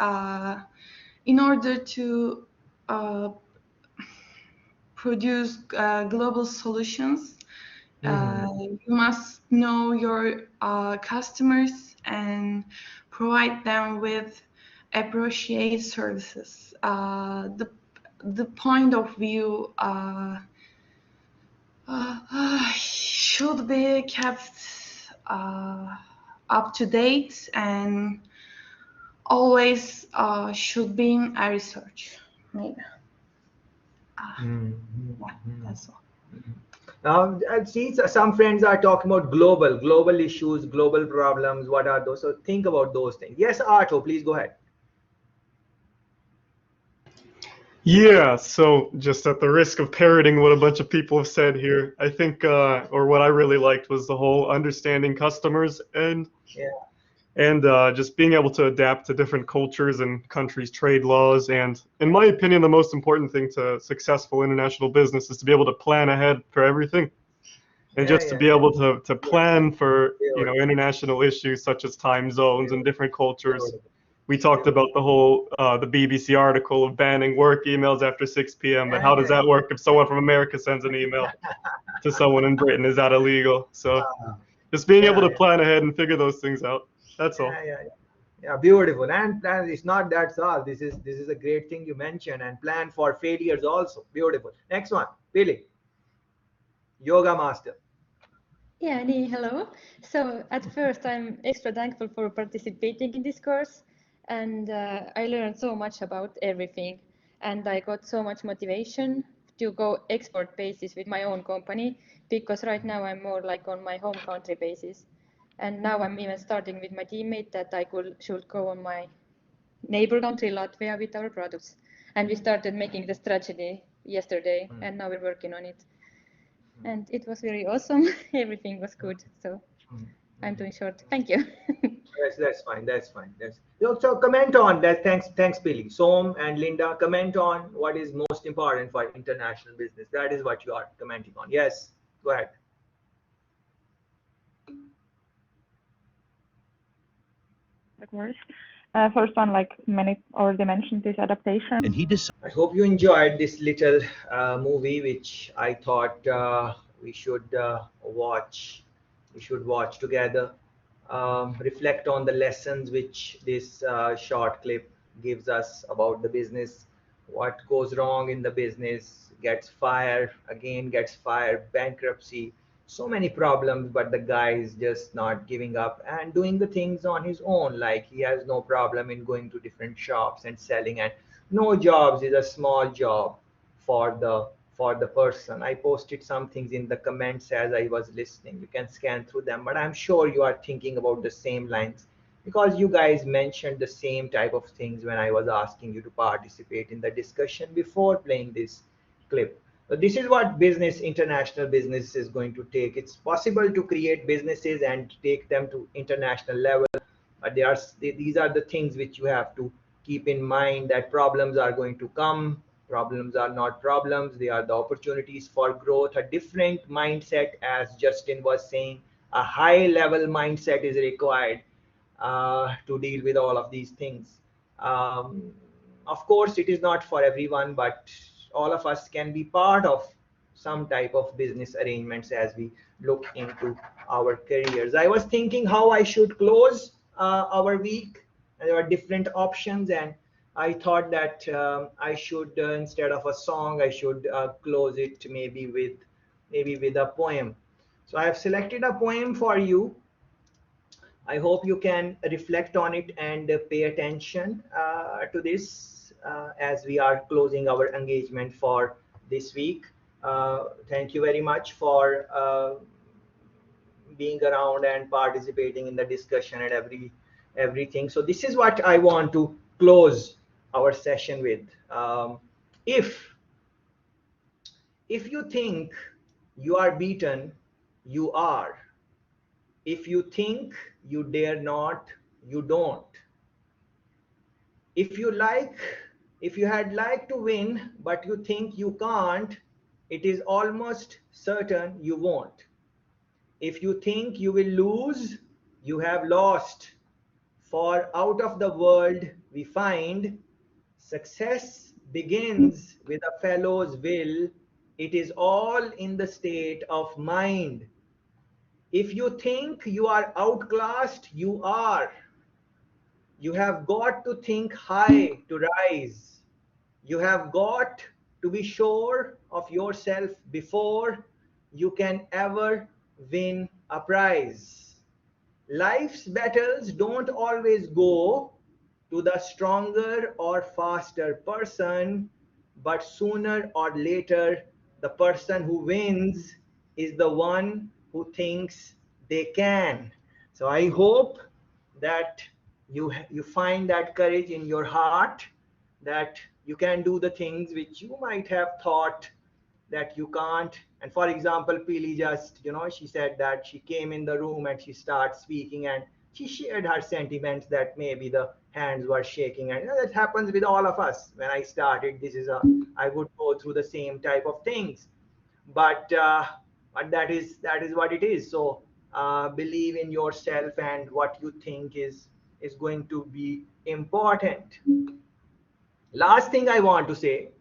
In order to produce global solutions, you must know your customers and provide them with appropriate services. The point of view should be kept up to date, and always should be in a research. Maybe. That's all. See, some friends are talking about global issues, global problems. What are those? So think about those things. Yes, Arto, please go ahead. Yeah, so just at the risk of parroting what a bunch of people have said here, I think, or what I really liked was the whole understanding customers and just being able to adapt to different cultures and countries' trade laws. And in my opinion, the most important thing to successful international business is to be able to plan ahead for everything. And just to be able to plan for, international issues such as time zones and different cultures. We talked about the whole, the BBC article of banning work emails after 6 p.m. But how does that work if someone from America sends an email to someone in Britain? Is that illegal? So just being able to plan ahead and figure those things out. That's all. Yeah, beautiful. And it's not that's all. This is a great thing you mentioned, and plan for failures also. Beautiful. Next one, Billy, yoga master. Yeah, Annie, hello. So at first, I'm extra thankful for participating in this course, and I learned so much about everything, and I got so much motivation to go export basis with my own company, because right now I'm more like on my home country basis. And now I'm even starting with my teammate that should go on my neighbor country, Latvia, with our products. And we started making the strategy yesterday, and now we're working on it. And it was very awesome. Everything was good. So I'm doing short. Thank you. Yes, that's fine. That's fine. So comment on that. Thanks, Billy. Som and Linda, comment on what is most important for international business. That is what you are commenting on. Yes, go ahead. First one, like many already mentioned, is adaptation. And I hope you enjoyed this little movie, which I thought we should watch. We should watch together. Reflect on the lessons which this short clip gives us about the business. What goes wrong in the business? Gets fired again, gets fired, bankruptcy, so many problems, but the guy is just not giving up and doing the things on his own. Like, he has no problem in going to different shops and selling, and no jobs is a small job for the person. I posted some things in the comments as I was listening. You can scan through them, but I'm sure you are thinking about the same lines, because you guys mentioned the same type of things when I was asking you to participate in the discussion before playing this clip. So this is what business, international business, is going to take. It's possible to create businesses and take them to international level, but these are the things which you have to keep in mind, that problems are going to come. Problems are not problems, they are the opportunities for growth. A different mindset, as Justin was saying, a high level mindset is required to deal with all of these things. Um, of course, it is not for everyone, but all of us can be part of some type of business arrangements as we look into our careers. I was thinking how I should close our week. There were different options, and I thought that I should, instead of a song, I should close it maybe with a poem. So I have selected a poem for you. I hope you can reflect on it and pay attention to this as we are closing our engagement for this week. Thank you very much for being around and participating in the discussion and everything. So this is what I want to close our session with. If you think you are beaten, you are. If you think you dare not, you don't. If you had liked to win, but you think you can't, it is almost certain you won't. If you think you will lose, you have lost. For out of the world we find, success begins with a fellow's will. It is all in the state of mind. If you think you are outclassed, you are. You have got to think high to rise. You have got to be sure of yourself before you can ever win a prize. Life's battles don't always go to the stronger or faster person, but sooner or later, the person who wins is the one who thinks they can. So I hope that you find that courage in your heart, that you can do the things which you might have thought that you can't. And for example, Pili just, she said that she came in the room and she started speaking, and she shared her sentiments that maybe the hands were shaking. And that happens with all of us. When I started, I would go through the same type of things. But that is what it is. So believe in yourself, and what you think is going to be important. Last thing I want to say,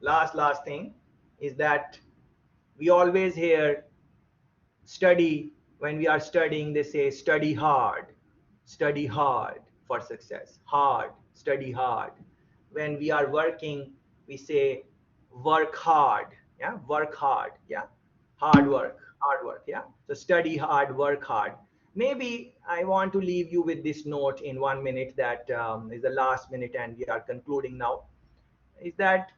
last thing, is that we always hear study. When we are studying, they say study hard for success. Hard, study hard. When we are working, we say work hard. Yeah, work hard. Yeah, hard work. Yeah, so study hard, work hard. Maybe I want to leave you with this note in 1 minute, that is the last minute and we are concluding now, is that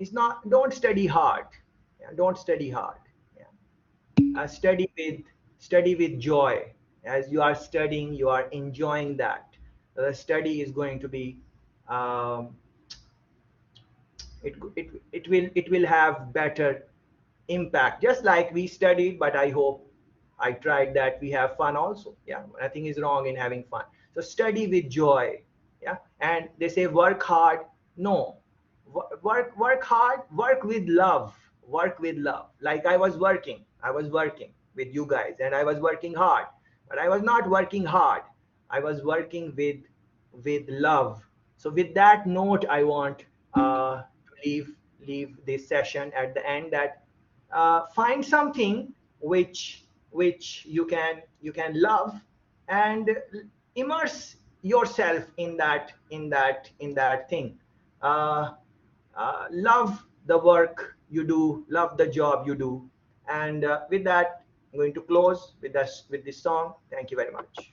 it's not, don't study hard. Yeah, don't study hard. Yeah. Study with joy. As you are studying, you are enjoying that. The study is going to be um, it will have better impact, just like we studied, but I hope I tried that we have fun also. Yeah, nothing is wrong in having fun. So study with joy. Yeah, and they say work hard. No, work hard, work with love. Work with love. Like I was working with you guys, and I was working hard, but I was not working hard. I was working with love. So with that note, I want to leave this session at the end, that find something which you can love, and immerse yourself in that thing. uh, Love the work you do, love the job you do. And with that, I'm going to close with this song. Thank you very much.